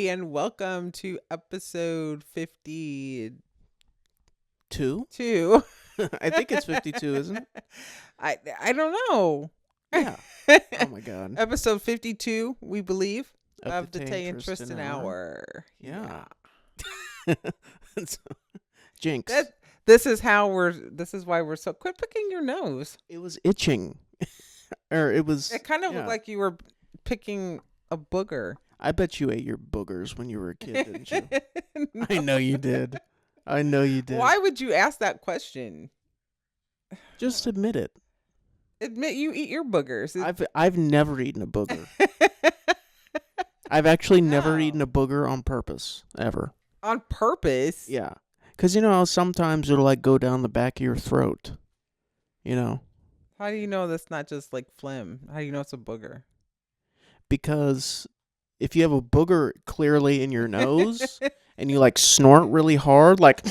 and welcome to episode 52. I think it's 52, isn't it? I don't know. Yeah. Oh my God. Episode 52, we believe, Of of the the Tay and Tristan hour. Yeah. Jinx. This is why we're so quit picking your nose. It was itching. Or it was. It kind of looked like you were picking a booger. I bet you ate your boogers when you were a kid, didn't you? No. I know you did. Why would you ask that question? Just admit it. Admit you eat your boogers. I've never eaten a booger. I've actually never No. eaten a booger on purpose, ever. On purpose? Yeah. Because you know how sometimes it'll like go down the back of your throat. You know? How do you know that's not just like phlegm? How do you know it's a booger? Because if you have a booger clearly in your nose and you like snort really hard, like,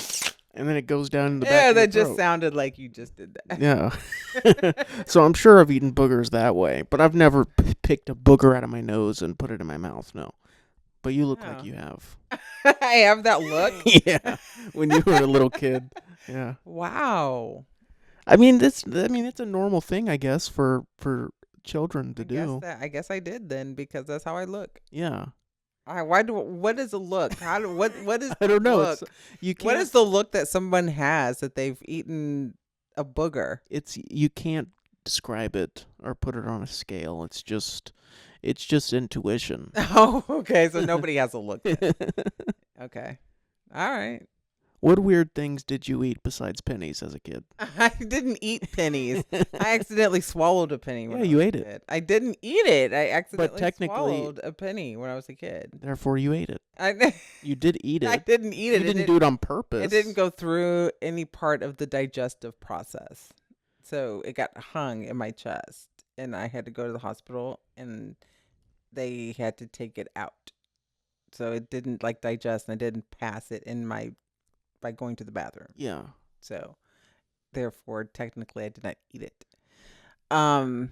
and then it goes down in the back of your that just throat. sounded like you just did that. Yeah. So I'm sure I've eaten boogers that way, but I've never picked a booger out of my nose and put it in my mouth. No. But you look like you have. I have that look? Yeah. When you were a little kid. Yeah. Wow. I mean, it's a normal thing, I guess, for children to do. I guess I did then because that's how I look. Yeah. What is a look? What is I don't know. look? You can't, What is the look that someone has that they've eaten a booger? you can't describe it or put it on a scale. It's just intuition. Oh, okay. So nobody has a look then. Okay. All right. What weird things did you eat besides pennies as a kid? I didn't eat pennies. I accidentally swallowed a penny. When Yeah, I you was a ate it. kid. I didn't eat it. I accidentally technically- swallowed a penny when I was a kid. Therefore, you ate it. I You did eat it. I didn't eat it. You didn't do it on purpose. It didn't go through any part of the digestive process. So it got hung in my chest and I had to go to the hospital and they had to take it out. So it didn't like digest and I didn't pass it by going to the bathroom. Yeah. So therefore technically I did not eat it. I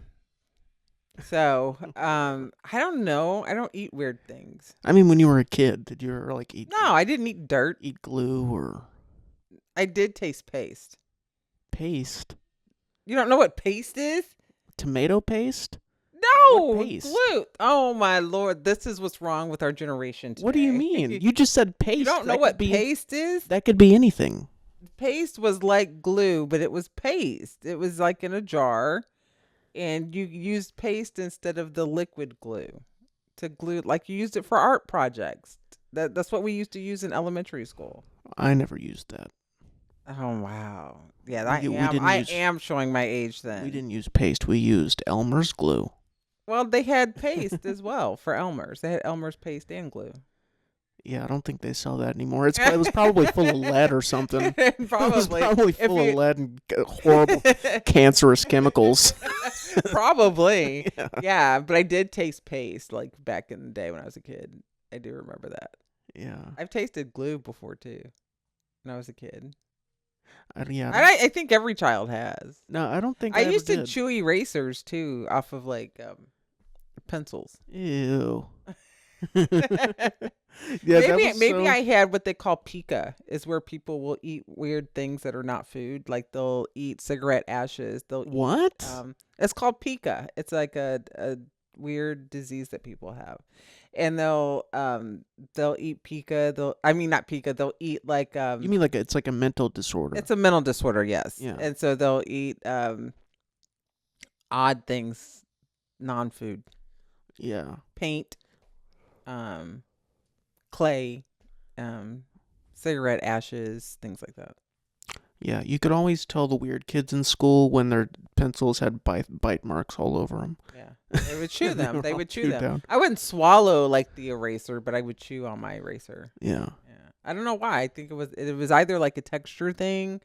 don't know. I don't eat weird things. I mean, when you were a kid, did you ever like eat? No, I didn't eat dirt. Eat glue or I did taste paste. paste? You don't know what paste is? Tomato paste? No, What paste? glue. Oh my Lord, this is what's wrong with our generation today. What do you mean? You just said paste. You don't know That what could be- paste is? That could be anything. Paste was like glue, but it was paste. It was like in a jar, and you used paste instead of the liquid glue to glue. Like you used it for art projects. That's what we used to use in elementary school. I never used that. Oh wow, yeah, We am showing my age then. We didn't use paste. We used Elmer's glue. Well, they had paste as well for Elmer's. They had Elmer's paste and glue. Yeah, I don't think they sell that anymore. It was probably full of lead or something. Probably. It was probably full of lead and horrible cancerous chemicals. Probably. Yeah, but I did taste paste like back in the day when I was a kid. I do remember that. Yeah. I've tasted glue before too when I was a kid. Yeah. I think every child has. No, I don't think I I used to ever did. chew erasers too off of like pencils. Ew. Yeah, maybe I had what they call pica, is where people will eat weird things that are not food. Like they'll eat cigarette ashes. What? It's called pica. It's like a weird disease that people have, and they'll eat pica. Not pica. They'll eat like You mean like it's like a mental disorder? It's a mental disorder, yes. Yeah. And so they'll eat odd things, non-food. Yeah. Paint, clay, cigarette ashes, things like that. Yeah, you could always tell the weird kids in school when their pencils had bite marks all over them. Yeah, they would chew them. They would chew them. Down. I wouldn't swallow like the eraser, but I would chew on my eraser. Yeah. Yeah, I don't know why. I think it was either like a texture thing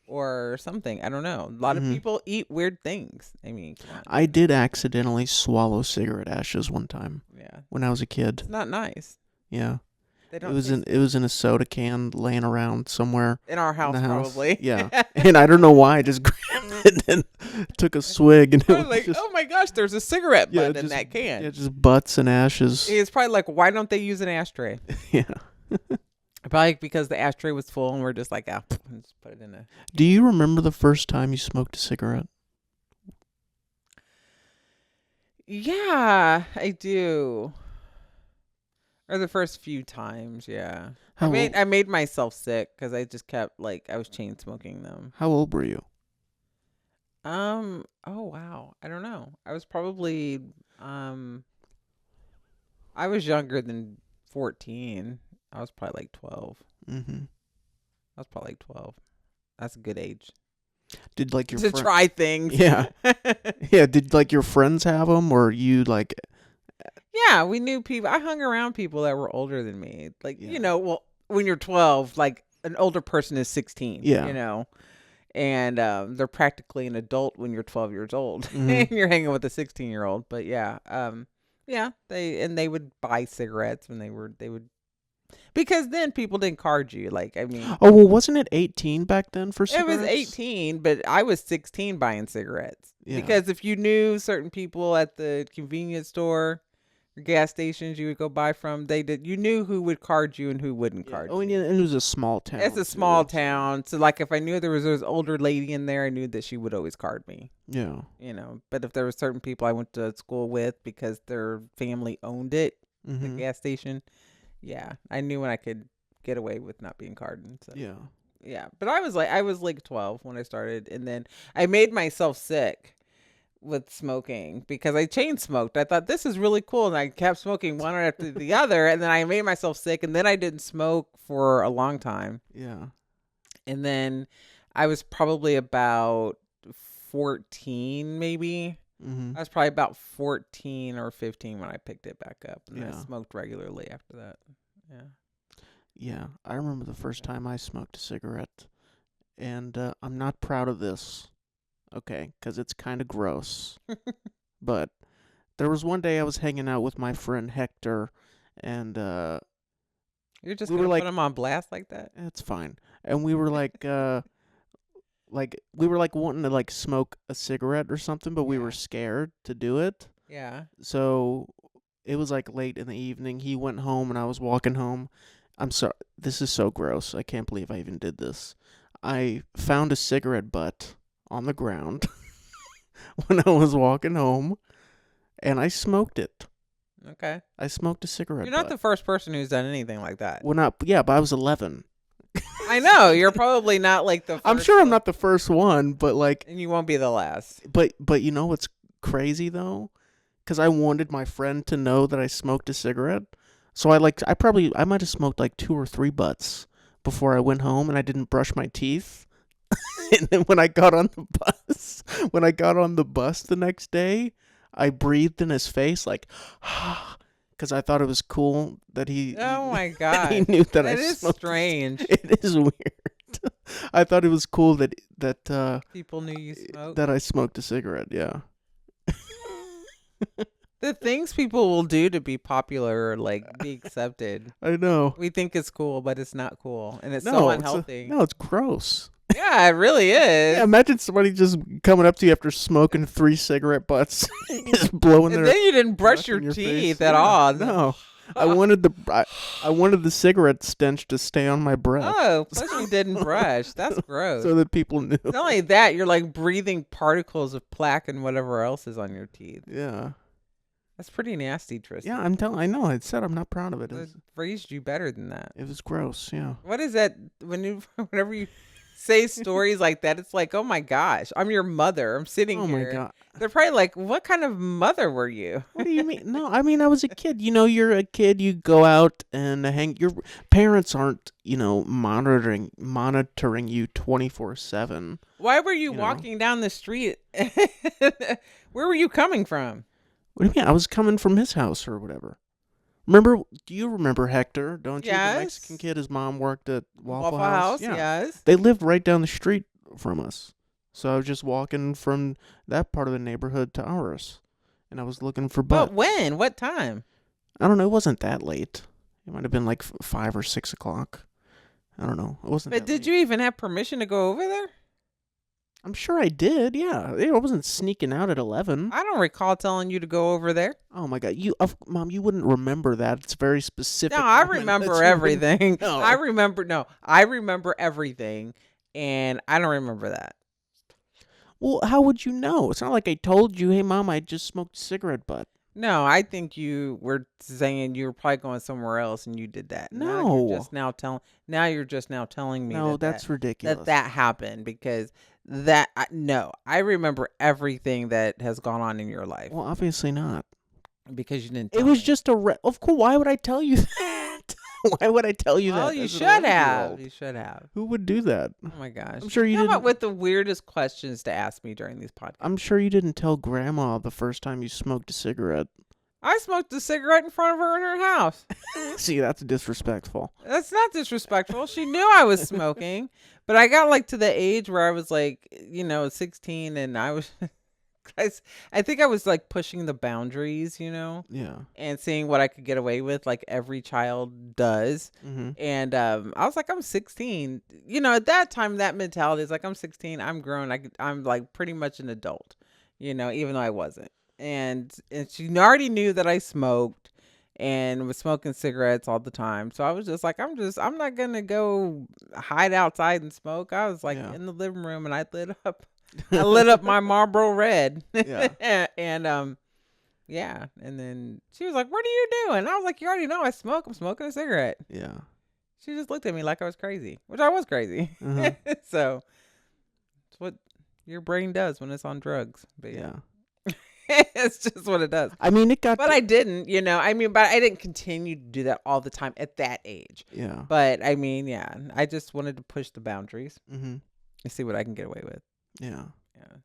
or something. I don't know. A lot of people eat weird things. I mean, come on. I did accidentally swallow cigarette ashes one time. Yeah, When I was a kid. it's not nice. Yeah. They It don't was taste in a soda can laying around somewhere in our in the house house. probably. Yeah, and I don't know why I just grabbed it and took a swig, and it Probably was like, just oh my gosh, there's a cigarette yeah, butt in just that can. yeah, just butts and ashes. It's probably like, why don't they use an ashtray? Yeah. Probably because the ashtray was full and we're just like, ah, just put it in a. Do you remember the first time you smoked a cigarette? Yeah, I do. Or the first few times, yeah. I How made old, I made myself sick because I just kept like I was chain smoking them. how old were you? Oh wow. I don't know. I was probably um I was younger than 14. I was probably like 12. Mm-hmm. I was probably like 12. That's a good age Did like your to friend? try things. Yeah, yeah. Did like your friends have them, or you like? Yeah, we knew people. I hung around people that were older than me. Like, Yeah, well, when you're 12, like an older person is 16, yeah. and they're practically an adult when you're 12 years old Mm-hmm. and you're hanging with a 16-year-old. But yeah, yeah, they would buy cigarettes when they would because then people didn't card you. Like, I mean, Oh well, wasn't it 18 back then for it was cigarettes? 18, but I was 16 buying cigarettes Yeah, because if you knew certain people at the convenience store or gas stations you would go buy from, they did. You knew who would card you and who wouldn't yeah. card Oh, and you. yeah, and it was a small It's town a too. small So, town, so like if I knew there was this older lady in there, I knew that she would always card me. yeah. But if there were certain people I went to school with because their family owned it, the Mm-hmm. gas station, yeah, I knew when I could get away with not being carded. So Yeah. yeah, but I was like 12 when I started, and then I made myself sick with smoking because I chain smoked. I thought this is really cool, and I kept smoking one after the other, and then I made myself sick, and then I didn't smoke for a long time, Yeah. and then I was probably about 14, maybe. Mm-hmm. I was probably about 14 or 15 when I picked it back up, and I Yeah. smoked regularly after that. Yeah. Yeah. I remember the first time I smoked a cigarette, and I'm not proud of this. Okay, because it's kind of gross. But there was one day I was hanging out with my friend Hector, and You're just we were gonna put like, them on blast like that? it's fine. And we were like we were like wanting to like smoke a cigarette or something, but we Yeah. were scared to do it. Yeah. So it was like late in the evening. He went home and I was walking home. I'm sorry. This is so gross. I can't believe I even did this. I found a cigarette butt on the ground when I was walking home, and I smoked it. Okay. I smoked a cigarette You're not butt. the first person who's done anything like that. Well, not yeah, but I was 11. I know. You're probably not like the first I'm sure I'm one, not the first one, but like, and you won't be the last. but you know what's crazy though? Because I wanted my friend to know that I smoked a cigarette. So I might have smoked like 2 or 3 butts before I went home, and I didn't brush my teeth. And then when I got on the bus the next day, I breathed in his face like, because I thought it was cool that Oh my that he god. knew that I That is smoked. strange. It is weird. I thought it was cool People knew you smoked. that I smoked a cigarette. Yeah. The things people will do to be popular or like be accepted. I know. We think it's cool, but it's not cool. And it's so No, unhealthy. no, it's gross. Yeah, it really is. Yeah, imagine somebody just coming up to you after smoking 3 cigarette butts, just blowing And their then you didn't brush breath your in your teeth face. at Yeah, all. No, I wanted the cigarette stench to stay on my breath, Oh, plus you didn't brush. That's gross. so that people knew. Not only that, you're like breathing particles of plaque and whatever else is on your teeth. Yeah, That's pretty nasty, Tristan. yeah. I know. I said I'm not proud of it. It raised you better than that. It was gross. Yeah. What is that? Whenever you say stories like that, it's like, oh my gosh, I'm your mother. I'm sitting Oh my here. god. They're probably like, what kind of mother were you? What do you mean? No, I mean I was a kid. You know, you're a kid. You go out and hang. Your parents aren't, monitoring you 24/7. Why were you You know. walking down the street? Where were you coming from? What do you mean? I was coming from his house or whatever. Remember? Do you remember Hector? Don't you? Yes. The Mexican kid. His mom worked at Waffle House, Yeah. yes. They lived right down the street from us. So I was just walking from that part of the neighborhood to ours, and I was looking for But butt. when? What time? I don't know. It wasn't that late. It might have been like 5 or 6 o'clock. I don't know. It wasn't But that did late. you even have permission to go over there? I'm sure I did. Yeah, I wasn't sneaking out at 11. I don't recall telling you to go over there. Oh my god, Mom, you wouldn't remember that. It's a very No, specific I moment that remember you wouldn't everything. I know. remember, no, I remember everything, and I don't remember that. Well, how would you know? It's not like I told you, hey, Mom, I just smoked a cigarette butt. No, I think you were saying you were probably going somewhere else and you did that. No. Now you're just now telling me No, that that's that ridiculous. that happened because no, I remember everything that has gone on in your life Well, obviously not. because you didn't It tell was me. just of course, why would I tell you that? Why would I tell you Well, that you as an should have. 11-year-old? You should have. Who would do that? Oh my gosh. I'm sure you Come up didn't. with the weirdest questions to ask me during these podcasts. I'm sure you didn't tell Grandma the first time you smoked a cigarette. I smoked a cigarette in front of her in her house. See, that's disrespectful. That's not disrespectful. She knew I was smoking, but I got like to the age where I was like, 16, and I was, I think I was like pushing the boundaries, Yeah. and seeing what I could get away with, like every child does. Mm-hmm. And I was like, I'm 16. At that time, that mentality is like, I'm 16. I'm grown. I'm like pretty much an adult. Even though I wasn't. And she already knew that I smoked and was smoking cigarettes all the time. So I was just like, I'm not gonna go hide outside and smoke. I was like Yeah. in the living room and I lit up my Marlboro Red. Yeah. And yeah. And then she was like, "What are you doing?" I was like, "You already know I smoke. I'm smoking a cigarette." Yeah. She just looked at me like I was crazy, which I was crazy. Uh-huh. So it's what your brain does when it's on drugs. But yeah. Yeah. It's just what it does. I mean, it got. But I didn't, but I didn't continue to do that all the time at that age. Yeah. But I mean, yeah, I just wanted to push the boundaries Mm-hmm. and see what I can get away with. Yeah. Yeah.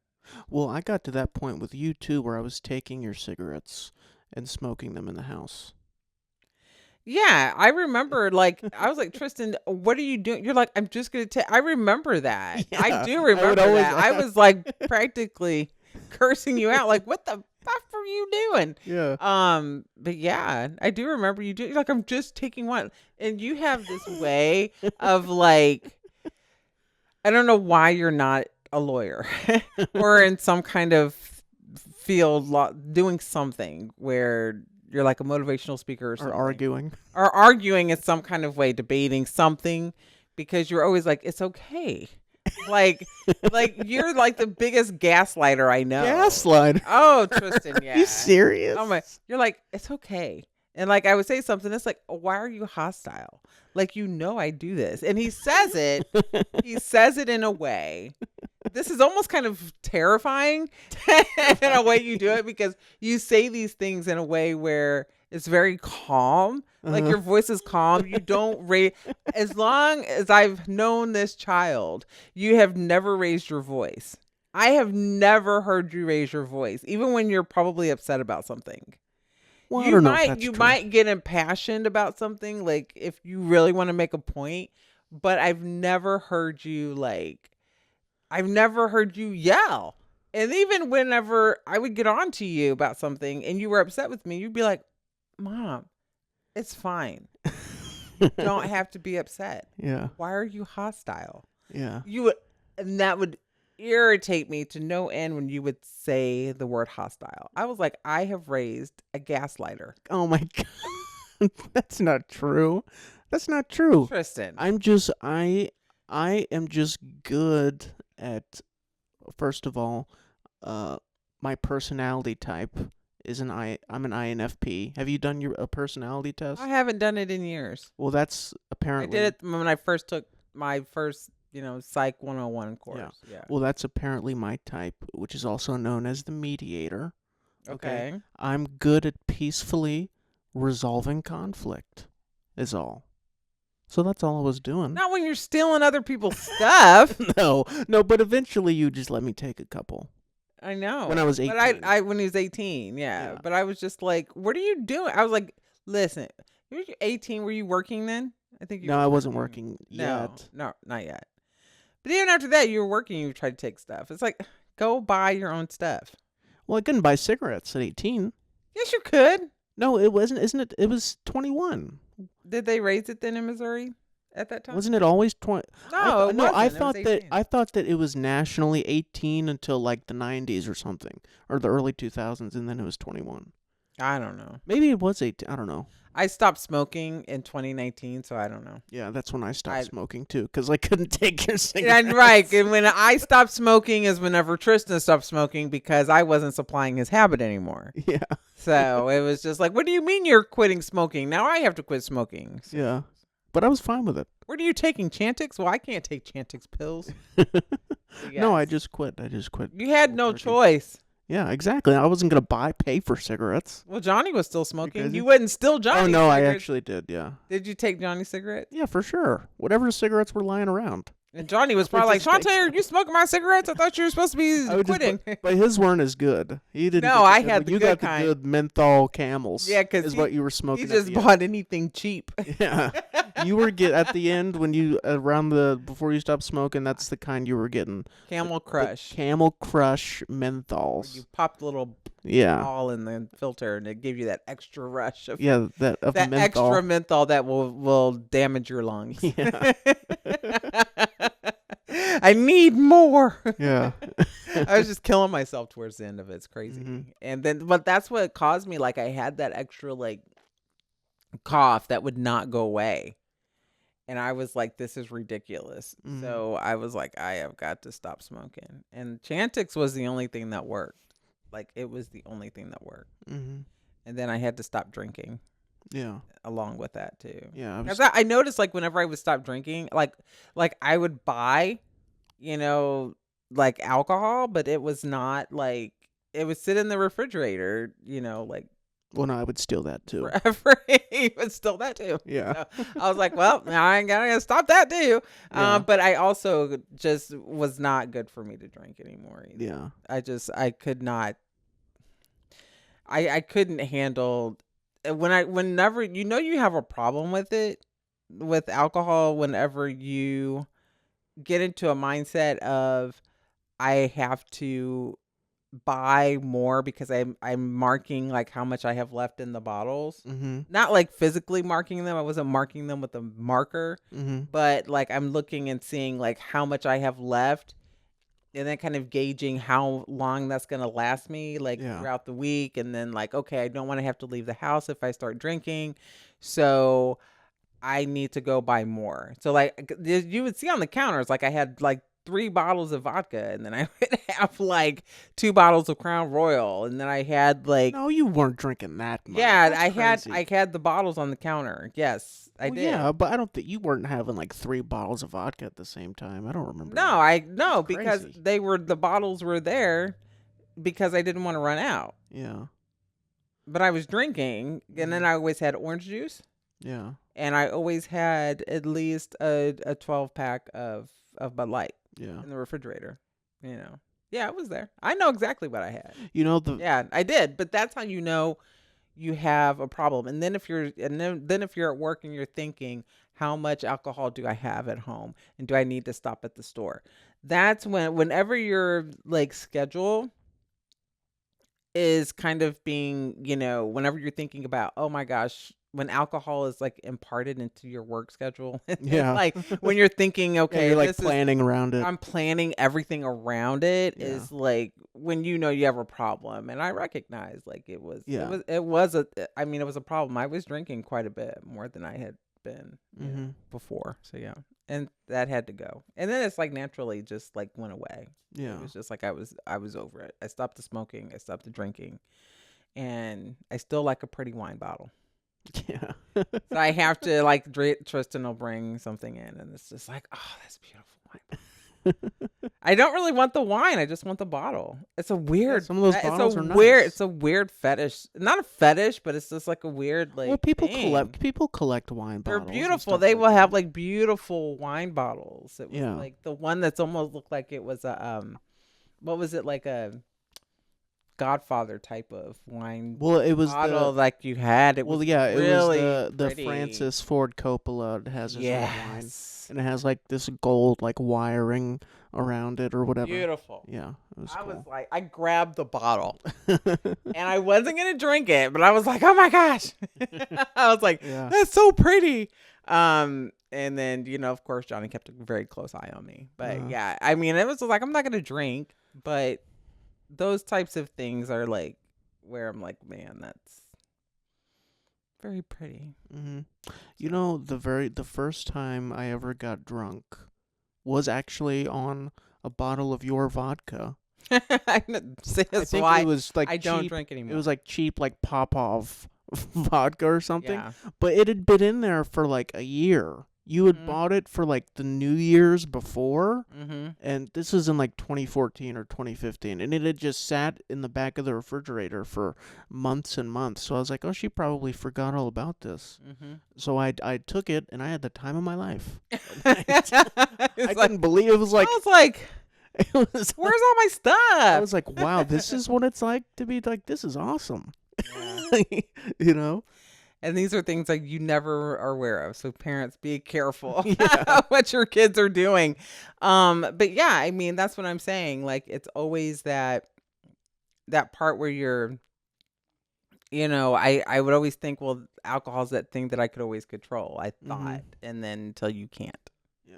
Well, I got to that point with you too, where I was taking your cigarettes and smoking them in the house. Yeah, I remember, like, I was like, Tristan, what are you doing? You're like, I'm just going to take, I remember that. Yeah, I do I would remember always that. I was like practically cursing you out. Like, what the fuck are you doing? Yeah. But yeah, I do remember you do. You're like, I'm just taking one. And you have this way of like, I don't know why you're not a lawyer or in some kind of field doing something where you're like a motivational speaker or something. Or arguing in some kind of way, debating something, because you're always like, it's okay. like you're like the biggest gaslighter I know. Gaslighter? Oh, Tristan, yeah. Are you serious? Oh my, you're like, it's okay. And like I would say something, it's like, why are you hostile? Like, I do this. And he says it in a way. This is almost kind of terrifying in a way you do it, because you say these things in a way where it's very calm. Like your voice is calm. You don't raise, as long as I've known this child, you have never raised your voice. I have never heard you raise your voice, even when you're probably upset about something. Well, I don't know if that's You true. might get impassioned about something, like if you really want to make a point, but I've never heard you yell. And even whenever I would get on to you about something and you were upset with me, you'd be like, Mom, it's fine. Don't have to be upset. Yeah. Why are you hostile? Yeah. And that would irritate me to no end when you would say the word hostile. I was like, I have raised a gaslighter. Oh my god. That's not true. That's not true. Tristan. I am just good at, first of all, my personality type is I'm an INFP. Have you done a personality test? I haven't done it in years. Well, that's I apparently. did it when I first took my first, Psych 101 course. Yeah. Well, that's apparently my type, which is also known as the mediator. Okay. I'm good at peacefully resolving conflict, is all. So that's all I was doing. Not when you're stealing other people's stuff. No, but eventually you just let me take a couple. I know. When I was 18. But I when he was 18, yeah. But I was just like, what are you doing? I was like, listen, you were 18. Were you working then? I think you No, were I wasn't working No, yet. no, not yet. But even after that, you were working. You tried to take stuff. It's like, go buy your own stuff. Well, I couldn't buy cigarettes at 18. Yes, you could. No, it wasn't. Isn't it? It was 21. Did they raise it then in Missouri at that time? Wasn't it always 20? No, it No, I wasn't. It was thought that 18. it was nationally 18 until like the 90s or something, or the early 2000s, and then it was 21. I don't know. Maybe it was 18. I don't know. I stopped smoking in 2019, so I don't know. Yeah, that's when I stopped I smoking too, because I couldn't take your and cigarettes. right, and when I stopped smoking is whenever Tristan stopped smoking because I wasn't supplying his habit anymore. Yeah, So it was just like, what do you mean you're quitting smoking? Now I have to quit smoking. So, yeah. But I was fine with it. what are you taking, Chantix? Well, I can't take Chantix pills. No, I Yes. just quit. I just quit. You had cold no turkey. choice. Yeah, exactly. I wasn't gonna pay for cigarettes. Well, Johnny was still smoking. Because You wouldn't steal Oh Johnny's no, I cigarettes. actually did. Yeah, Did you take Johnny's cigarette? yeah, for sure. Whatever cigarettes were lying around. And Johnny was I would probably like, just take Shantae, are you smoking my cigarettes? I thought you were supposed to be I would just quitting. But his weren't as good. He didn't. No, get the I good had one. the You good got kind. the good menthol Camels. Yeah, 'cause is he- what you were smoking. He at just the bought anything cheap. end. Yeah, you were at the end when you before you stopped smoking. That's the kind you were getting. Camel The Crush. Camel Crush Where menthols. you popped a little Yeah, ball in the filter and it gave you that extra rush of yeah, that of that menthol. extra menthol that will damage your lungs. Yeah. I need more. Yeah. I was just killing myself towards the end of it. It's crazy. Mhm. And then, but that's what caused me. Like, I had that extra, like, cough that would not go away. And I was like, this is ridiculous. Mhm. So I was like, I have got to stop smoking. And Chantix was the only thing that worked. Like, it was the only thing that worked. Mhm. And then I had to stop drinking Yeah. along with that, too. Yeah. Because I noticed, like, whenever I would stop drinking, like I would buy, like alcohol, but it was not like it would sit in the refrigerator, like Well, no, I would steal that too. forever. But still that too. Yeah. So I was like, well, now I gotta stop that too. Yeah. But I also just was not good for me to drink anymore either. Yeah. I could not. I couldn't handle whenever you have a problem with it with alcohol whenever you get into a mindset of I have to buy more because I'm marking like how much I have left in the bottles. Mhm. Not like physically marking them. I wasn't marking them with a marker, Mhm. but like I'm looking and seeing like how much I have left and then kind of gauging how long that's going to last me like Yeah. throughout the week and then like okay, I don't want to have to leave the house if I start drinking. So I need to go buy more. So like you would see on the counters, like I had like 3 bottles of vodka and then I would have like 2 bottles of Crown Royal and then I had like No, you weren't drinking that much. yeah, That's I crazy. had the bottles on the counter. Yes, I Well, did. yeah, but I don't think you weren't having like 3 bottles of vodka at the same time. I don't remember. No, no, That's because crazy. the bottles were there because I didn't want to run out. Yeah. But I was drinking and then Mhm. I always had orange juice Yeah. and I always had at least a 12 pack of Bud Light Yeah. in the refrigerator, Yeah, it was there. I know exactly what I had. You know the Yeah, I did. But that's how you know you have a problem. And then if you're if you're at work and you're thinking, how much alcohol do I have at home? And do I need to stop at the store? That's whenever your like schedule is kind of being, whenever you're thinking about, oh my gosh, when alcohol is like imparted into your work schedule, Yeah. like when you're thinking, yeah, okay, you're like this is planning around it. I'm planning everything around it Yeah. is like when you have a problem. And I recognize like Yeah. it was a problem. I was drinking quite a bit more than I had been Mhm. before. So yeah. And that had to go. And then it's like naturally just like went away. Yeah. It was just like I was over it. I stopped the smoking, I stopped the drinking. And I still like a pretty wine bottle. Yeah. So I have to like Tristan will bring something in, and it's just like, oh, that's beautiful wine. I don't really want the wine. I just want the bottle. It's a weird. some of those it's bottles a are weird. nice. It's a weird fetish. Not a fetish, but it's just like a weird like. Well, people thing. collect wine They're bottles. and beautiful. stuff They like will have that. like beautiful wine bottles. It was Yeah. like the one that's almost looked like it was a what was it like Godfather type of wine Well, it was bottle the like you had. It well, was yeah, it was really the pretty. Francis Ford Coppola. It has his red wine, Yes. and it has like this gold like wiring around it or whatever. Beautiful. Yeah, it was I was cool. like, I grabbed the bottle and I wasn't going to drink it, but I was like, oh my gosh. I was like, Yeah. that's so pretty. And then, of course, Johnny kept a very close eye on me. But Uh, yeah, I mean, it was like, I'm not going to drink, but those types of things are like where I'm like, man, that's very pretty. hmm You So. know, the first time I ever got drunk was actually on a bottle of your vodka. I That's think it why was like I don't cheap. drink It was anymore. like cheap, like Popov vodka or something. Yeah. But it had been in there for like a year. You had Mhm. bought it for like the New Year's before, Mhm. and this was in like 2014 or 2015, and it had just sat in the back of the refrigerator for months and months. So I was like, oh, she probably forgot all about this. Mhm. So I took it, and I had the time of my life. I It's like couldn't believe it was I like was like, it was where's all my I stuff? was like, wow, this is what it's like to be like, this is awesome. Yeah. you know? And these are things like you never are aware of. So parents, be careful Yeah. what your kids are doing. But yeah, I mean, that's what I'm saying. Like it's always that part where you're, I would always think, well, alcohol's that thing that I could always control. I Mm-hmm. thought, and then until you can't. Yeah.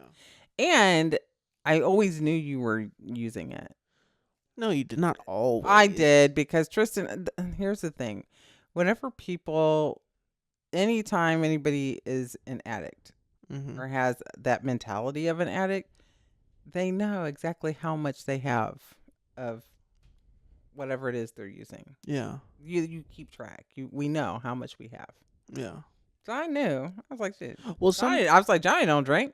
And I always knew you were using it. No, you did not I always. did because Tristan, here's the thing. Whenever people, anytime anybody is an addict Mm-hmm. or has that mentality of an addict, they know exactly how much they have of whatever it is they're using. Yeah. You keep track. We know how much we have. Yeah. So I knew. I was like, shit. Well, some. Johnny, I was like, Johnny don't drink.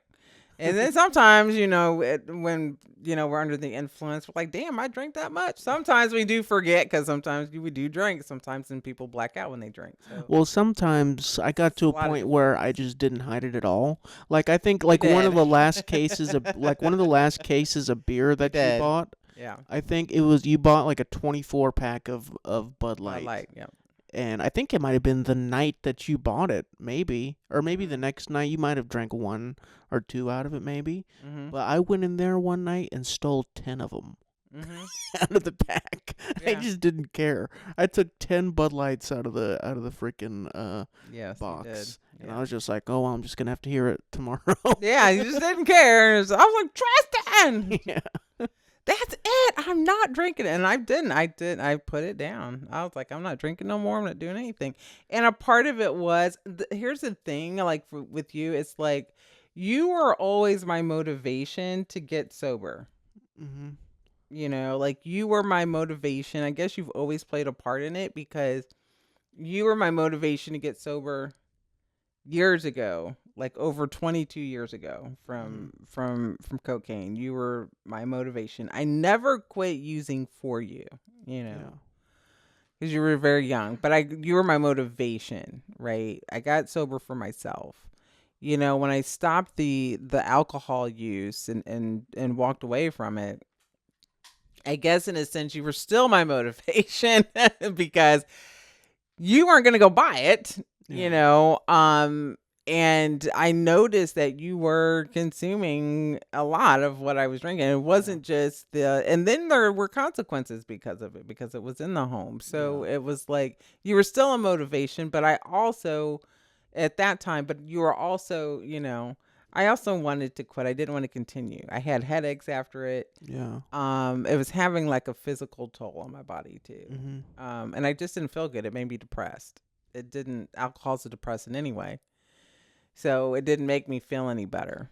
And then sometimes, when, we're under the influence, we're like, damn, I drink that much. Sometimes we do forget because sometimes we do drink. Sometimes then people black out when they drink. So Well, sometimes I got it's to a a lot of point different where I things. just didn't hide it at all. Like I think You like did. one of the last cases of beer You that you did. bought. Yeah. I think it was you bought like a 24 pack of Bud I Light. like, yeah. And I think it might have been the night that you bought it, maybe. Or maybe the Mm-hmm. next night you might have drank one or two out of it, maybe. Mm-hmm. But I went in there one night and stole 10 of them Mm-hmm. out of the pack. I Yeah. just didn't care. I took 10 Bud Lights out of the freaking Yes, you did. box. And I Yeah. was just like, oh, well, I'm just going to have to hear it tomorrow. Yeah, you just didn't care. So I was like, Tristan, yeah. that's it. I'm not drinking it. And I didn't. I put it down. I was like, I'm not drinking no more. I'm not doing anything. And a part of it was, here's the thing, like with you, it's like, you were always my motivation to get sober. Mm-hmm. Like you were my motivation. I guess you've always played a part in it because you were my motivation to get sober years ago, like over 22 years ago Mm-hmm. from cocaine. You were my motivation. I never quit using for you, Yeah. because you were very young, but you were my motivation, right? I got sober for myself. When I stopped the alcohol use and walked away from it, I guess in a sense you were still my motivation because you weren't going to go buy it, Yeah. and I noticed that you were consuming a lot of what I was drinking. It Yeah. wasn't just and then there were consequences because of it, because it was in the home. So Yeah. it was like you were still a motivation, but I also, at that time, but you were also, I also wanted to quit. I didn't want to continue. I had headaches after it. Yeah. It was having like a physical toll on my body too. Mm-hmm. And I just didn't feel good. It made me depressed. It didn't, alcohol's a depressant anyway. So it didn't make me feel any better.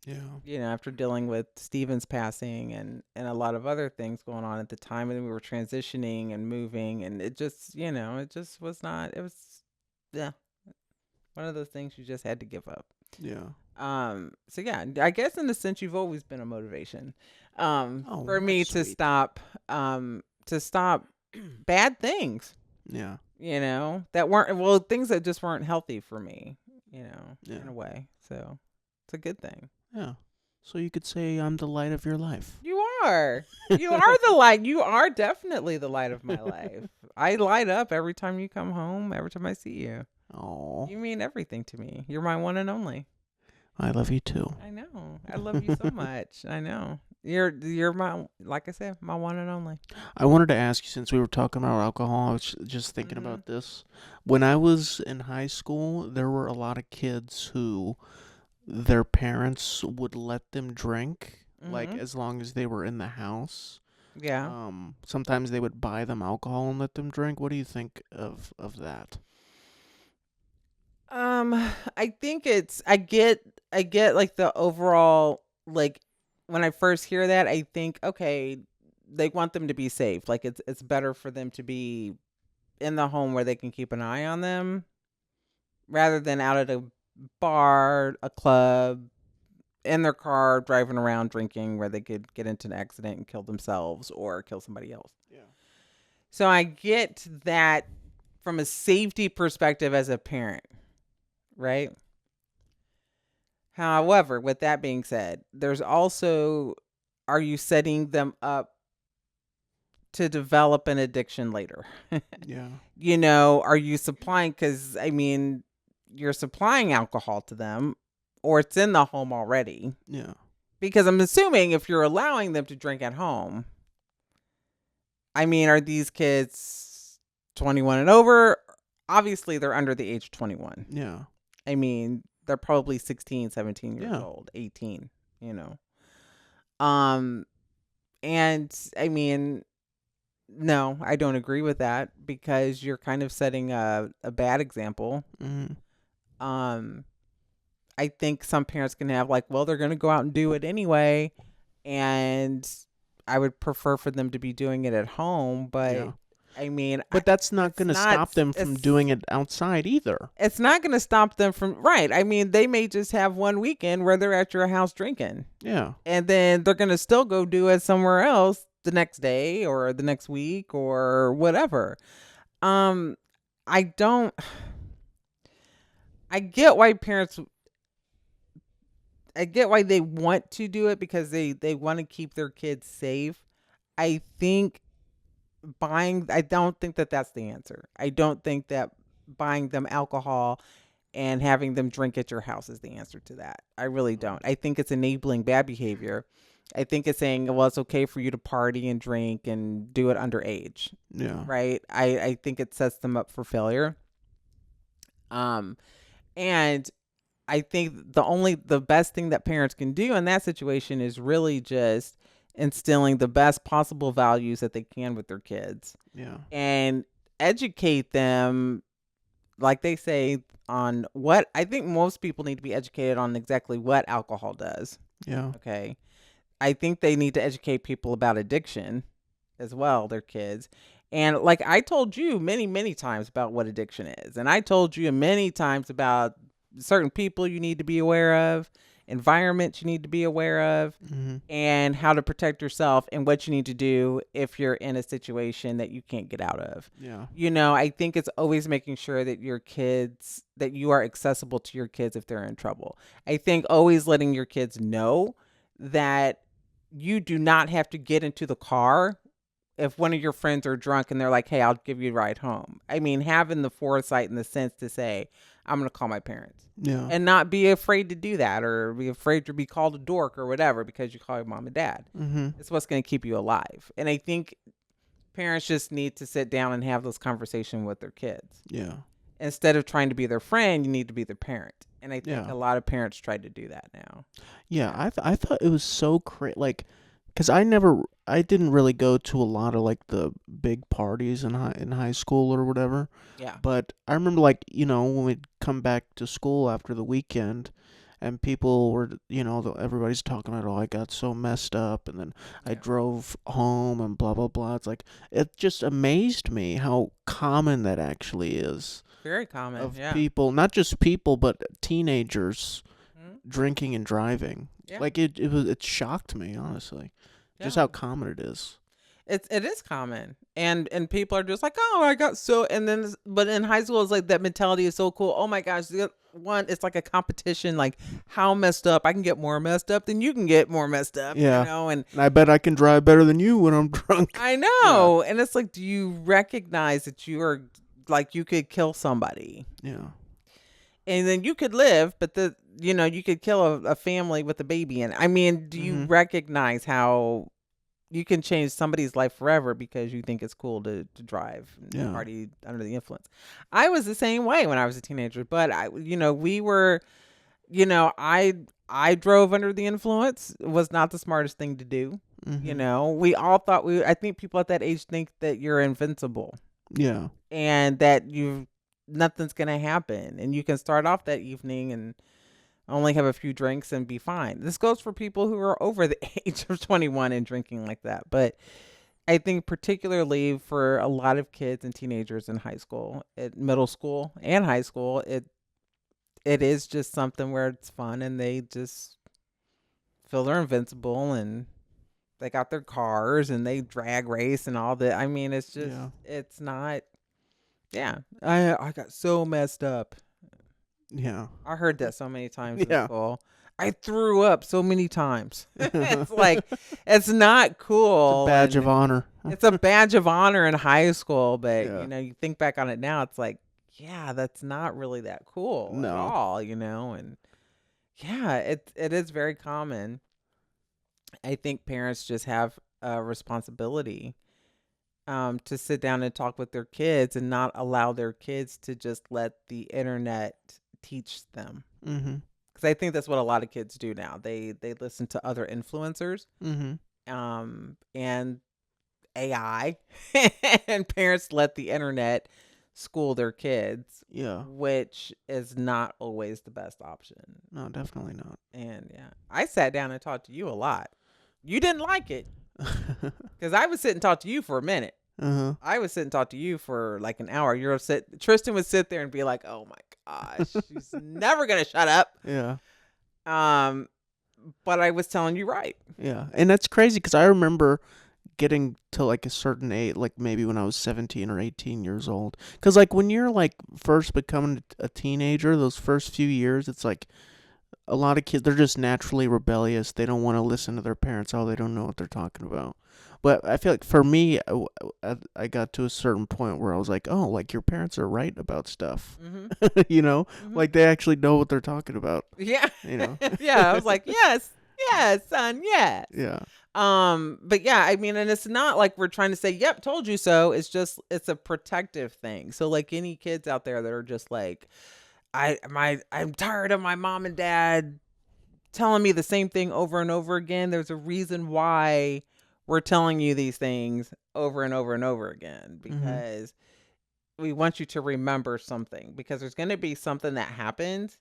Yeah. After dealing with Steven's passing and a lot of other things going on at the time, and we were transitioning and moving, and it just was not, it was, yeah, one of those things you just had to give up. Yeah. So yeah, I guess in a sense you've always been a motivation, Oh, for me that's sweet. to stop bad things, Yeah. that weren't, well, things that just weren't healthy for me, Yeah. in a way. So it's a good thing. Yeah. So you could say I'm the light of your life. You are. You are the light. You are definitely the light of my life. I light up every time you come home, every time I see you. Oh, You mean everything to me. You're my one and only. I love you too. I know. I love you so much. I know. You're my, like I said, my one and only. I wanted to ask you, since we were talking about alcohol, I was just thinking Mhm. about this. When I was in high school, there were a lot of kids who their parents would let them drink, like Mhm. as long as they were in the house. Yeah. Sometimes they would buy them alcohol and let them drink. What do you think of that? Um I think it's I get like the overall, like, when I first hear that, I think, okay, they want them to be safe. Like it's better for them to be in the home where they can keep an eye on them rather than out at a bar, a club, in their car driving around drinking where they could get into an accident and kill themselves or kill somebody else. Yeah. So I get that from a safety perspective as a parent, right? However, with that being said, there's also, are you setting them up to develop an addiction later? Yeah. Are you supplying, because I mean, you're supplying alcohol to them or it's in the home already. Yeah. Because I'm assuming if you're allowing them to drink at home, I mean, are these kids 21 and over? Obviously, they're under the age of 21. Yeah. I mean, they're probably 16, 17 years Yeah. old, 18, you know. Um and I mean, no, I don't agree with that because you're kind of setting a bad example. Mhm. Um I think some parents can have, like, well, they're going to go out and do it anyway, and I would prefer for them to be doing it at home, but Yeah. I mean, But that's not it's going to not stop them from it's doing it outside either. it's not going to stop them from, right. I mean, they may just have one weekend where they're at your house drinking, Yeah. and then they're going to still go do it somewhere else the next day or the next week or whatever. Um I don't I get why parents I get why they want to do it because they want to keep their kids safe. I think I don't think that that's the answer. I don't think that buying them alcohol and having them drink at your house is the answer to that. I really don't. I think it's enabling bad behavior. I think it's saying, well, it's okay for you to party and drink and do it underage, Yeah. right? I think it sets them up for failure. Um, and I think the best thing that parents can do in that situation is really just instilling the best possible values that they can with their kids Yeah. and educate them, like they say, on what I think most people need to be educated on exactly what alcohol does. Yeah. Okay. I think they need to educate people about addiction as well, their kids. And like I told you many, many times about what addiction is. And I told you many times about certain people you need to be aware of, environments you need to be aware of, Mhm. and how to protect yourself and what you need to do if you're in a situation that you can't get out of. Yeah. I think it's always making sure that that you are accessible to your kids if they're in trouble. I think always letting your kids know that you do not have to get into the car if one of your friends are drunk and they're like, "Hey, I'll give you a ride home." I mean, having the foresight and the sense to say, "I'm going to call my parents." Yeah. And not be afraid to do that or be afraid to be called a dork or whatever because you call your mom and dad. Mhm. It's what's going to keep you alive. And I think parents just need to sit down and have this conversation with their kids. Yeah. Instead of trying to be their friend, you need to be their parent. And I think Yeah. a lot of parents try to do that now. Yeah. I thought it was so like, cause I didn't really go to a lot of like the big parties in high school or whatever. Yeah. But I remember, like, when we'd come back to school after the weekend, and people were, everybody's talking about, oh, I got so messed up, and then I Yeah. drove home and blah blah blah. It's like, it just amazed me how common that actually is, Very common. of Yeah. people, not just people, but teenagers Mhm. drinking and driving. Yeah. Like, it shocked me, honestly, just Yeah. how common it is. it is common, and people are just like, oh, I got so, and then but in high school it's like that mentality is so cool. Oh my gosh, one, it's like a competition, like how messed up I can get, more messed up than you can get, more messed up, Yeah. and And I bet I can drive better than you when I'm drunk. I Yeah. know, and it's like, do you recognize that you are, like, you could kill somebody Yeah. and then you could live, but you could kill a family with a baby, and I mean, do you Mhm. recognize how you can change somebody's life forever because you think it's cool to drive and Yeah. party under the influence? I was the same way when I was a teenager, but we were, I drove under the influence. It was not the smartest thing to do. Mhm. We all thought I think people at that age think that you're invincible Yeah. and that nothing's going to happen, and you can start off that evening and only have a few drinks and be fine. This goes for people who are over the age of 21 and drinking like that. But I think particularly for a lot of kids and teenagers in high school, at middle school and high school, it is just something where it's fun and they just feel they're invincible, and they got their cars and they drag race and all that. I mean, Yeah. it's not. Yeah, I got so messed up. Yeah. I heard that so many times in Yeah. school. I threw up so many times. It's It's like, it's not a cool, badge of and honor. it's a badge of honor in high school, but Yeah. you think back on it now, it's like, yeah, that's not really that cool at No. all, and yeah, it is very common. I think parents just have a responsibility to sit down and talk with their kids and not allow their kids to just let the internet teach them. Mhm. Because I think that's what a lot of kids do now. They listen to other influencers, Mhm. and AI, and parents let the internet school their kids, Yeah. which is not always the best option. No, definitely not. And yeah, I sat down and talked to you a lot. You didn't like it because I would sit and talk to you for a minute. Uh-huh. I would sit and talk to you for like an hour. Tristan would sit there and be like, "Oh my gosh, she's never gonna shut up." Yeah. Um, but I was telling you right. Yeah. And that's crazy because I remember getting to like a certain age, like maybe when I was 17 or 18 years old. Because like when you're like first becoming a teenager, those first few years, it's like a lot of kids, they're just naturally rebellious. They don't want to listen to their parents. Oh, they don't know what they're talking about. But I feel like for me, I got to a certain point where I was like, oh, like your parents are right about stuff. Mm-hmm. You know, Mm-hmm. like they actually know what they're talking about. Yeah. You know, Yeah. I was like, yes, yes, son, yes. yeah, But yeah, I mean, and it's not like we're trying to say, yep, told you so. It's just, it's a protective thing. So like any kids out there that are just like, I'm tired of my mom and dad telling me the same thing over and over again. There's a reason why we're telling you these things over and over and over again, mm-hmm. because we want you to remember something, because there's going to be something that happens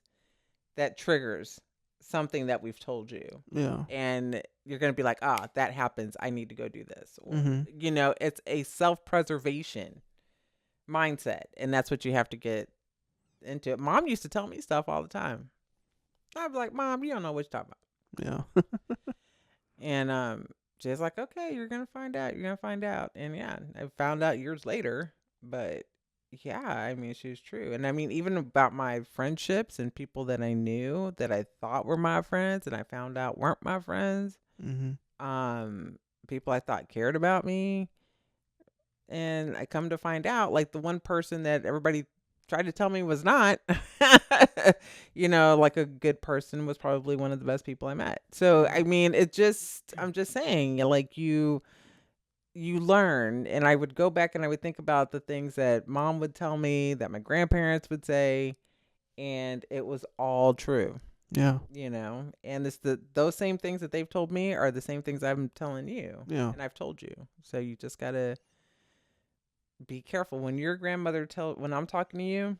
that triggers something that we've told you, Yeah, and you're going to be like, that happens, I need to go do this, or mm-hmm. it's a self-preservation mindset, and that's what you have to get into. Mom used to tell me stuff all the time. I'd be like, Mom, you don't know what you're talking about. Yeah, And she's like, okay, you're gonna find out. You're gonna find out. And yeah, I found out years later. But yeah, I mean, she was true. And I mean, even about my friendships and people that I knew that I thought were my friends and I found out weren't my friends. mm-hmm. Um, people I thought cared about me. And I come to find out, like, the one person that everybody tried to tell me was not, like, a good person, was probably one of the best people I met. So, I mean, I'm just saying, like, you learn. And I would go back and I would think about the things that mom would tell me, that my grandparents would say, and it was all true. Yeah, And it's those same things that they've told me are the same things I'm telling you, yeah, and I've told you. So you just gotta be careful when when I'm talking to you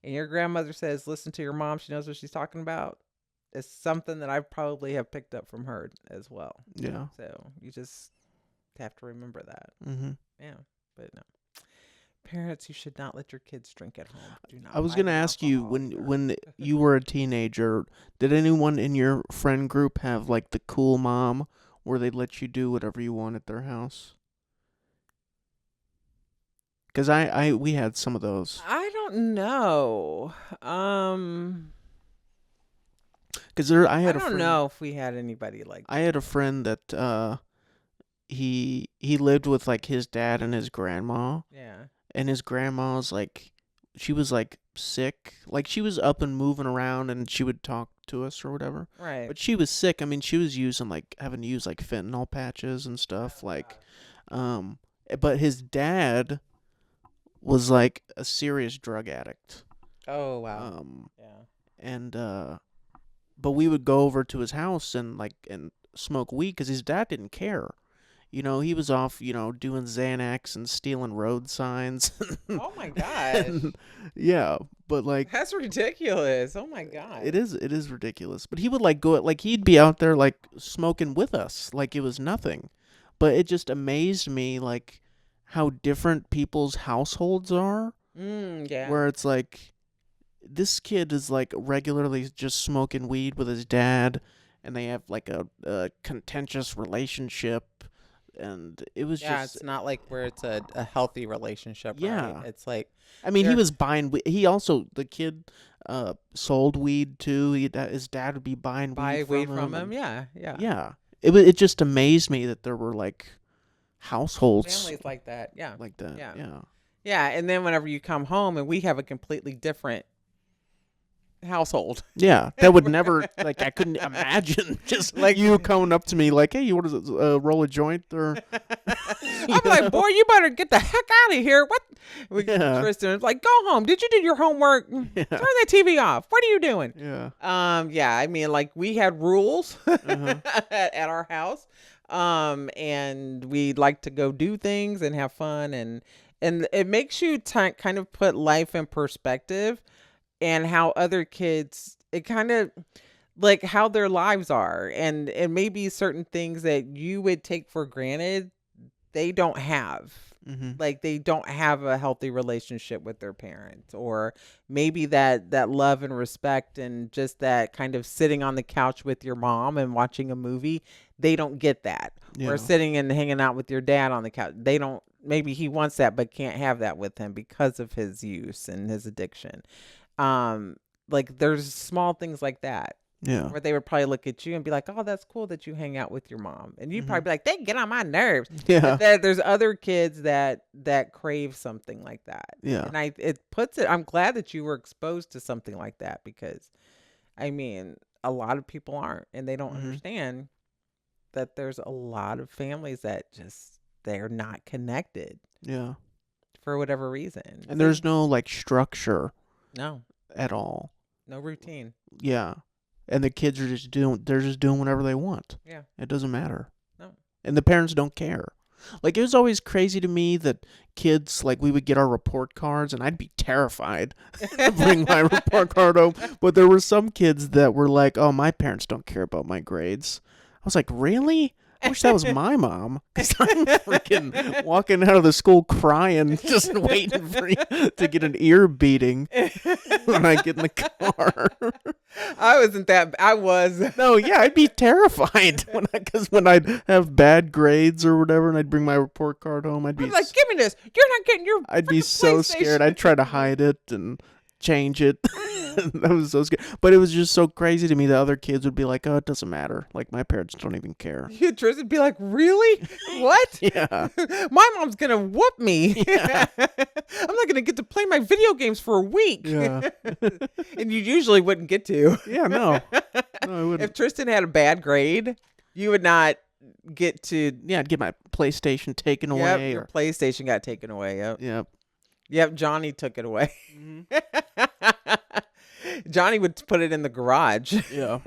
and your grandmother says, listen to your mom, she knows what she's talking about. It's something that I probably have picked up from her as well. yeah. So you just have to remember that. Mm-hmm. Yeah. But no. Parents, you should not let your kids drink at home. Do not I was buy gonna them ask you alcohol. when you were a teenager, did anyone in your friend group have like the cool mom where they'd let you do whatever you want at their house? Because we had some of those. I don't know. Because I I had a don't friend. know if we had anybody like I that. had a friend that he lived with like his dad and his grandma, Yeah. and his grandma's like she was like sick, like she was up and moving around, and she would talk to us or whatever. Right. But she was sick. I mean, she was using like having to use like fentanyl patches and stuff. Like, um, but his dad was like a serious drug addict. Oh wow. Um, Yeah. and but we would go over to his house and like and smoke weed because his dad didn't care. You know, he was off, doing Xanax and stealing road signs. Oh my gosh. And yeah, but like That's ridiculous. Oh my god. it is ridiculous. But he would like go like he'd be out there like smoking with us like it was nothing. But it just amazed me like how different people's households are, Yeah. where it's like this kid is like regularly just smoking weed with his dad, and they have like a contentious relationship, and it was Yeah, just it's not like where it's a healthy relationship, right? yeah. It's like I mean, he they're was buying. He also the kid sold weed too. His dad would be buying buy weed weed from from him, him. and Yeah, yeah. yeah, it just amazed me that there were like households Families like that. Yeah. like that. Yeah. Yeah, Yeah, and then whenever you come home and we have a completely different household. yeah, that would never like I couldn't imagine just like Like you coming up to me like, hey, you want to roll a joint or you I'm like, know? boy, you better get the heck out of here. What? Yeah, Tristan was like, go home. Did you do your homework? Turn yeah, that TV off. What are you doing? yeah, Yeah, I mean, like we had rules uh-huh. at our house. And we like to go do things and have fun, and it makes you kind of put life in perspective and how other kids, it kind of like how their lives are, and maybe certain things that you would take for granted they don't have. Mm-hmm. Like they don't have a healthy relationship with their parents, or maybe that love and respect and just that kind of sitting on the couch with your mom and watching a movie, they don't get that. Or Yeah, sitting and hanging out with your dad on the couch, they don't, maybe he wants that but can't have that with him because of his use and his addiction. um like there's small things like that yeah, where they would probably look at you and be like, "Oh, that's cool that you hang out with your mom," and you'd mm-hmm. probably be like, "They get on my nerves." But Yeah, there's other kids that crave something like that, yeah, and it puts it. I'm glad that you were exposed to something like that, because, I mean, a lot of people aren't, and they don't mm-hmm. understand that there's a lot of families that just they're not connected Yeah, for whatever reason. and there's no like structure No, at all. no routine. Yeah. And the kids are just doing whatever they want. Yeah, It doesn't matter. no. And the parents don't care. Like it was always crazy to me that kids like we would get our report cards and I'd be terrified to bring my report card home. But there were some kids that were like, "Oh, my parents don't care about my grades." I was like, "Really? I wish that was my mom." Because I'm freaking walking out of the school crying, just waiting for you to get an ear beating when I get in the car. I wasn't that. I was. No, yeah, I'd be terrified when I'd have bad grades or whatever, and I'd bring my report card home. I'm like, give me this. You're not getting your I'd be freaking so scared. PlayStation. I'd try to hide it and change it. I was so scared, but it was just so crazy to me that other kids would be like, "Oh, it doesn't matter. Like my parents don't even care." You Tristan be like, really? What? Yeah, My mom's gonna whoop me. yeah, I'm not gonna get to play my video games for a week. yeah, And you usually wouldn't get to. yeah. No, I If wouldn't. Tristan had a bad grade, you would not get to. Yeah, I'd get my PlayStation taken Yep, away, your or PlayStation got taken away. Yep. yeah. Yep, Johnny took it away. Mhm. Johnny would put it in the garage. Yeah.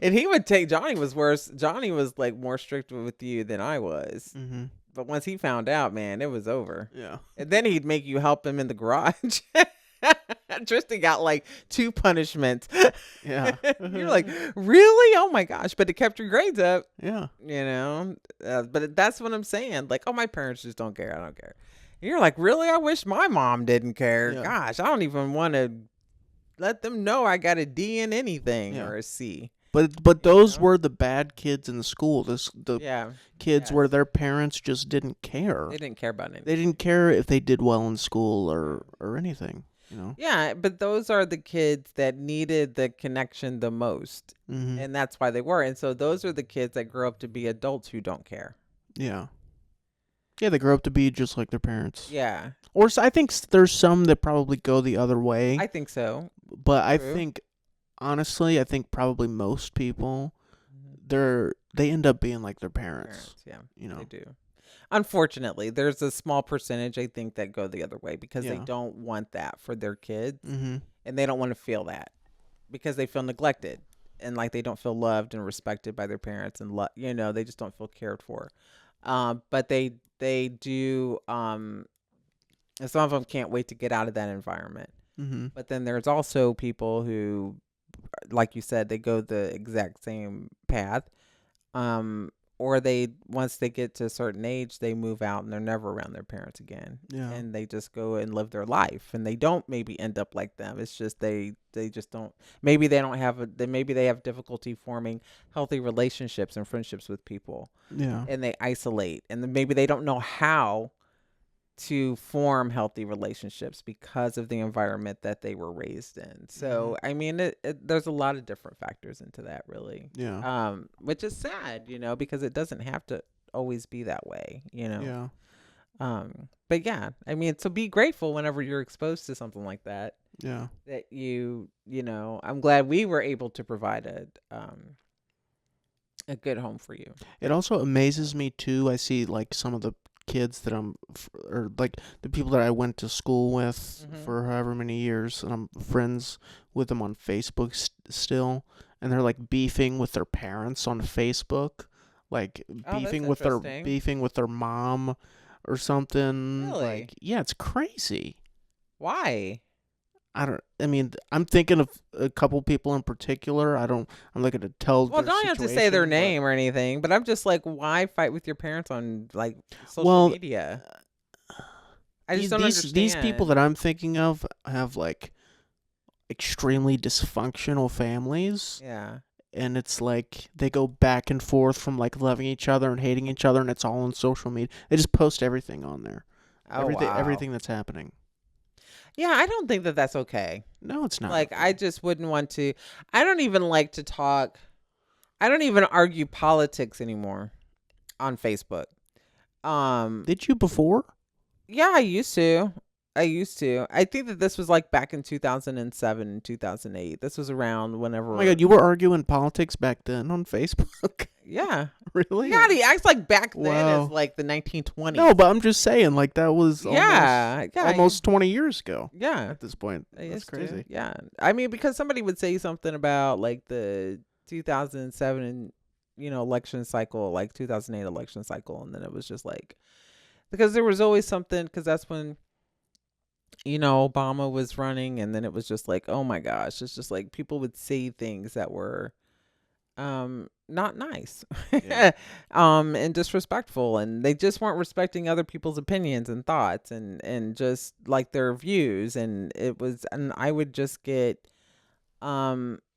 And he would take, Johnny was worse. Johnny was like more strict with you than I was. Mm-hmm. But once he found out, man, it was over. Yeah. And then he'd make you help him in the garage. Tristan got like 2 punishments. Yeah. You're like, really? Oh my gosh. But it kept your grades up, Yeah. you know? But that's what I'm saying. Like, oh, my parents just don't care. I don't care. You're like, really? I wish my mom didn't care. Yeah. Gosh, I don't even want to let them know I got a D in anything, Yeah. or a C. But You those know? were the bad kids in the school. The Yeah. kids where Yes. their parents just didn't care. They didn't care about They anything. didn't care if they did well in school Yeah. or anything. You know. Yeah, but those are the kids that needed the connection the most. Mhm. And that's why they were. And so those are the kids that grow up to be adults who don't care. Yeah. Yeah, they grow up to be just like their parents. Yeah. Or I think there's some that probably go the other way. I think so. But I True. think honestly, I think probably most people Mhm. they end up being like their parents. Parents, yeah, You they know. do. Unfortunately, there's a small percentage I think that go the other way because they Yeah. don't want that for their kids Mhm. and they don't want to feel that because they feel neglected and like they don't feel loved and respected by their parents and they just don't feel cared for. But they do and some of them can't wait to get out of that environment. Mhm. But then there's also people who, like you said, they go the exact same path. Um, or they once they get to a certain age, they move out and they're never around their parents again, Yeah. and they just go and live their life, and they don't maybe end up like them. It's just they just don't. Maybe they don't have maybe they have difficulty forming healthy relationships and friendships with people, Yeah. and they isolate, and then maybe they don't know how to form healthy relationships because of the environment that they were raised in. Mhm. So, I mean, there's a lot of different factors into that, really, Yeah. which is sad, because it doesn't have to always be that way. Yeah. But yeah, I mean, so be grateful whenever you're exposed to something like that. Yeah. That I'm glad we were able to provide a good home for you. It also amazes me too. I see like some of the kids that or like the people that I went to school with Hmm. for however many years, and I'm friends with them on Facebook still, and they're like beefing with their parents on Facebook, like Oh, that's interesting. beefing with their mom or something. Really? Like, yeah, it's crazy. Why? I mean, I'm thinking of a couple people in particular. I'm not going to tell Well, their don't have to say their situation, but name or anything, but I'm just like, why fight with your parents on like social well, media? I just don't these people that understand. I'm thinking of have like extremely dysfunctional families, Yeah. and it's like they go back and forth from like loving each other and hating each other, and it's all on social media. They just post everything on there. Oh, wow. Everything that's happening. Yeah, I don't think that that's okay. No, it's not Like, I okay. just wouldn't want to. I don't even like to talk. I don't even argue politics anymore on Facebook. Um, Did you before? yeah, I used to. I used to. I think that this was like back in 2007 and 2008. This was around Oh my god, whenever. you were arguing politics back then on Facebook? Yeah. Really? Yeah, he acts like back then is Wow. like the No, 1920s. but I'm just saying, like that was Yeah, yeah, almost 20 years ago yeah. at this point. I That's used to. crazy. Yeah. I mean, because somebody would say something about like the 2007, election cycle, like 2008 election cycle, and then it was just like because there was always something because that's when Obama was running, and then it was just like, oh my gosh, it's just like people would say things that were not nice Yeah. and disrespectful, and they just weren't respecting other people's opinions and thoughts and just like their views, and I would just get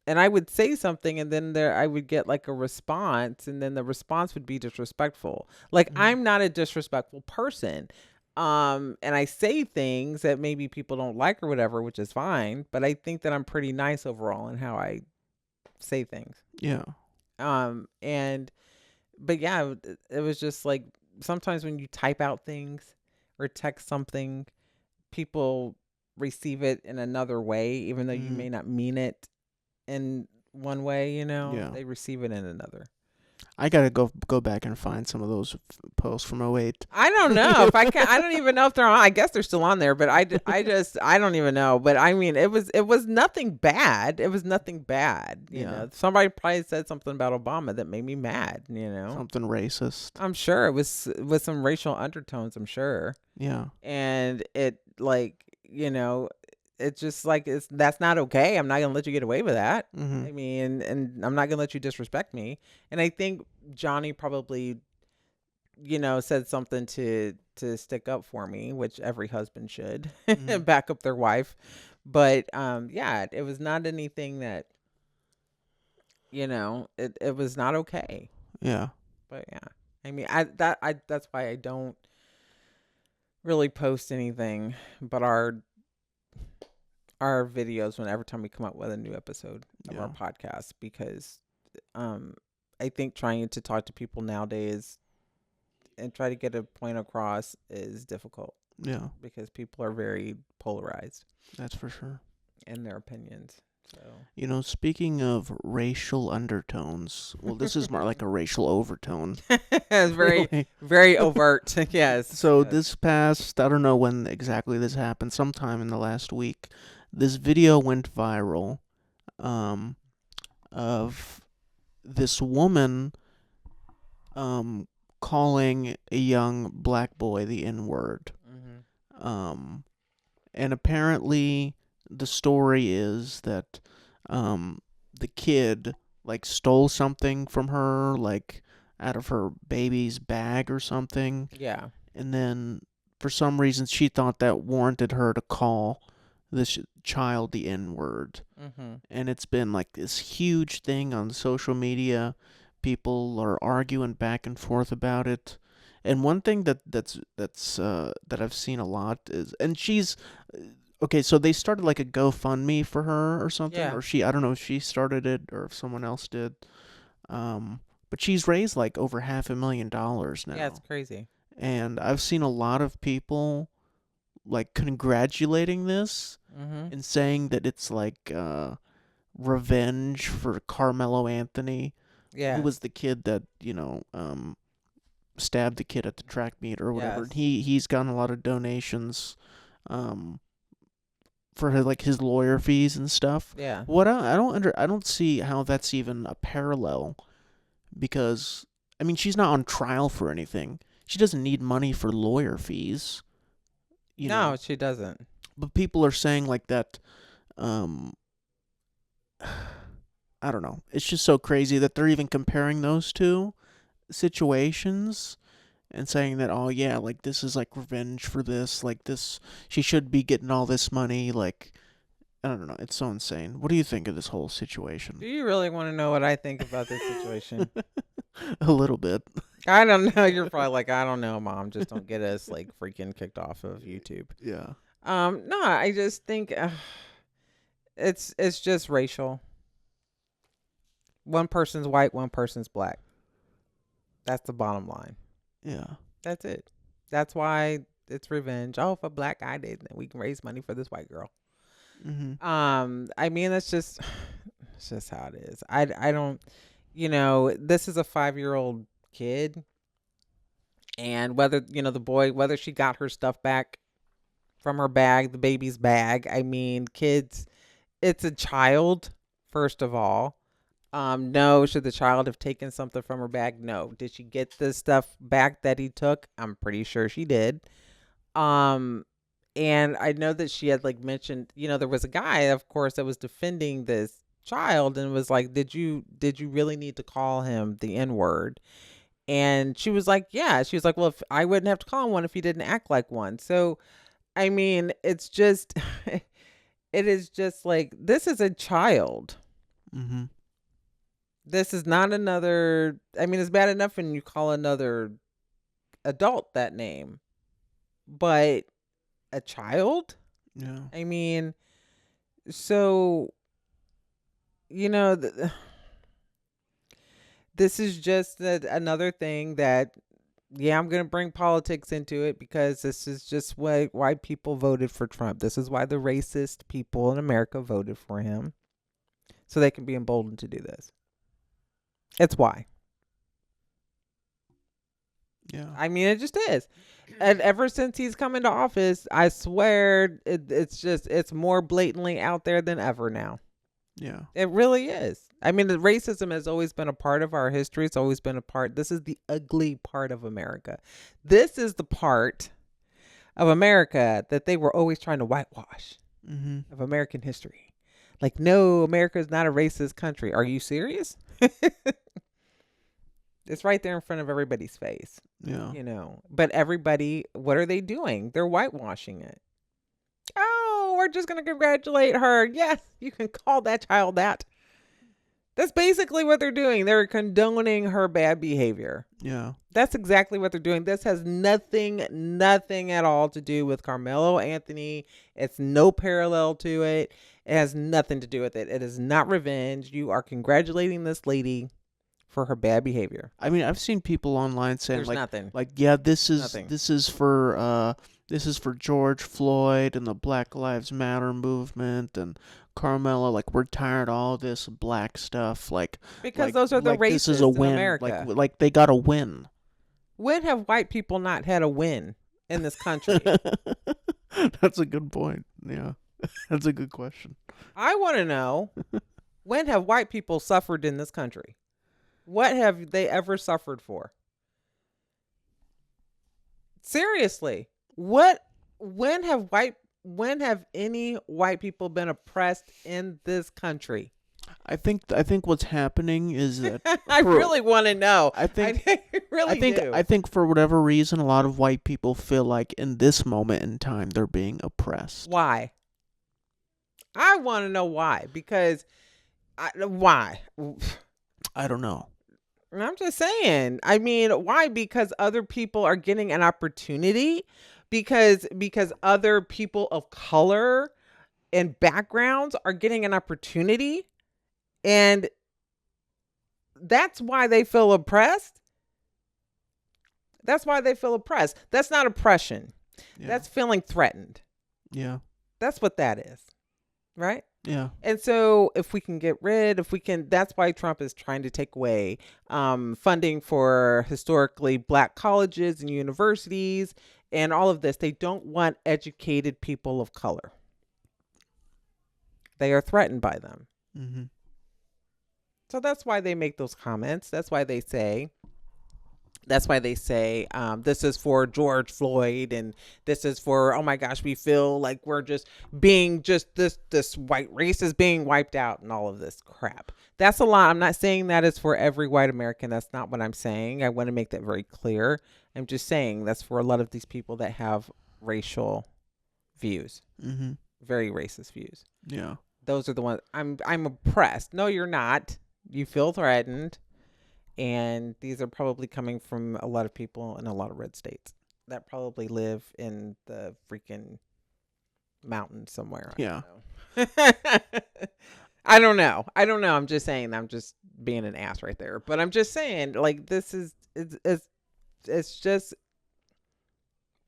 and I would say something, and then I would get like a response, and then the response would be disrespectful. Like, Mhm. I'm not a disrespectful person. And I say things that maybe people don't like or whatever, which is fine, but I think that I'm pretty nice overall in how I say things. Yeah. And but yeah, it was just like sometimes when you type out things or text something, people receive it in another way, even though you Mhm. may not mean it in one way, Yeah. they receive it in another. I gotta go back and find some of those posts from '08. I don't know if I can. I don't even know if they're on. I guess they're still on there, but I don't even know. But I mean, it was nothing bad. It was nothing bad. Yeah. Somebody probably said something about Obama that made me mad. Something racist. I'm sure it was with some racial undertones. I'm sure, Yeah. and it like it's just like that's not okay. I'm not gonna let you get away with that. Mhm. I mean, and I'm not gonna let you disrespect me. And I think Johnny probably said something to stick up for me, which every husband should Mhm. back up their wife. But yeah, it was not anything that It was not okay. Yeah. But yeah, I mean, that's why I don't really post anything but our videos whenever time we come up with a new episode of our Yeah. podcast, because um I think trying to talk to people nowadays and try to get a point across is difficult Yeah. because people are very polarized That's for sure. in their opinions. So Speaking of racial undertones, well, this is more like a racial overtone, it's very, really. very overt. Yes, So yes. this past, I don't know when exactly this happened, sometime in the last week, this video went viral, um, of this woman, um, calling a young black boy the N word. Mhm. Um, and apparently the story is that, um, the kid like stole something from her, like out of her baby's bag or something, Yeah. and then for some reason she thought that warranted her to call this child the N word. Mhm. And it's been like this huge thing on social media. People are arguing back and forth about it. And one thing that I've seen a lot is, and she's okay. So they started like a GoFundMe for her or something, Yeah. or I don't know if she started it or if someone else did. Um, but she's raised like over $500,000 Yeah. It's now, crazy. and I've seen a lot of people like congratulating this Mhm. and saying that it's like revenge for Carmelo Anthony, who Yes. was the kid that stabbed the kid at the track meet or whatever. Yes. He's gotten a lot of donations, um, for his lawyer fees and stuff. Yeah. What I don't see how that's even a parallel, because I mean she's not on trial for anything. She doesn't need money for lawyer fees, you No, know. she doesn't. But people are saying like that. Um, I don't know. It's just so crazy that they're even comparing those two situations and saying that, oh yeah, like this is like revenge for this, like this, she should be getting all this money. Like, I don't know. It's so insane. What do you think of this whole Do situation? you really want to know what I think about this situation? A little bit. I don't know. You're probably like, I don't know, Mom. Just don't get us like freaking kicked off of YouTube. Yeah. No, I just think it's just racial. One person's white, one person's black. That's the bottom line. Yeah. That's it. That's why it's revenge. Oh, if a black guy did, then we can raise money for this white girl. Mhm. I mean, that's just it's just how it is. I don't, this is a 5-year-old kid, and whether the boy, whether she got her stuff back from her bag, the baby's bag. I mean, kids, it's a child. First of all, no. Should the child have taken something from her bag? No. Did she get the stuff back that he took? I'm pretty sure she did. Um, and I know that she had like mentioned, there was a guy, of course, that was defending this child and was like, did you really need to call him the N word? And she was like, yeah. She was like, well, if I wouldn't have to call him one if he didn't act like one. So I mean, it's just, it is just like, this is a child. Mhm. This is not another, I mean, it's bad enough when you call another adult that name, but a child? Yeah. I mean, so, you know, th- this is just another thing that, yeah, I'm going to bring politics into it because this is just why people voted for Trump. This is why the racist people in America voted for him. So they can be emboldened to do this. It's why. Yeah. I mean, it just is. And ever since he's come into office, I swear it's more blatantly out there than ever now. Yeah. It really is. I mean, the racism has always been a part of our history. It's always been a part. This is the ugly part of America. This is the part of America that they were always trying to whitewash Mhm. of American history. Like, no, America is not a racist country. Are you serious? It's right there in front of everybody's face, Yeah. But everybody, what are they doing? They're whitewashing it. Oh, we're just going to congratulate her. Yes, you can call that child that. That's basically what they're doing. They're condoning her bad behavior. Yeah. That's exactly what they're doing. This has nothing at all to do with Carmelo Anthony. It's no parallel to it. It has nothing to do with it. It is not revenge. You are congratulating this lady for her bad behavior. I mean, I've seen people online saying There's nothing. yeah, this is Nothing. this is for George Floyd and the Black Lives Matter movement and Carmelo, like we're tired of all this black stuff, Because those are the this is a racists in win, America. like they got a win. When have white people not had a win in this country? That's a good point. Yeah. That's a good question. I want to know, when have white people suffered in this country? What have they ever suffered for? Seriously. What when have white when have any white people been oppressed in this country? I think what's happening is that I really want to know. I think I really do. I think for whatever reason a lot of white people feel like in this moment in time they're being oppressed. Why? I want to know why. Because why? I don't know. I'm just saying. I mean, why? Because other people are getting an opportunity. Because other people of color and backgrounds are getting an opportunity, and that's why they feel oppressed. That's why they feel oppressed. That's not oppression. Yeah. That's feeling threatened. Yeah. That's what that is. Right? Yeah. And so if we can that's why Trump is trying to take away funding for historically black colleges and universities and all of this. They don't want educated people of color. They are threatened by them. Mm-hmm. So that's why they make those comments. That's why they say, this is for George Floyd, and this is for, oh my gosh, we feel like we're just being this white race is being wiped out and all of this crap. That's a lot. I'm not saying that is for every white American. That's not what I'm saying. I want to make that very clear. I'm just saying that's for a lot of these people that have racial views, Mm-hmm. very racist views. Yeah. Those are the ones I'm oppressed. No, you're not. You feel threatened. And these are probably coming from a lot of people in a lot of red states that probably live in the freaking mountains somewhere. Yeah. I don't know. I'm just saying. I'm just being an ass right there. But I'm just saying, like, this is it's just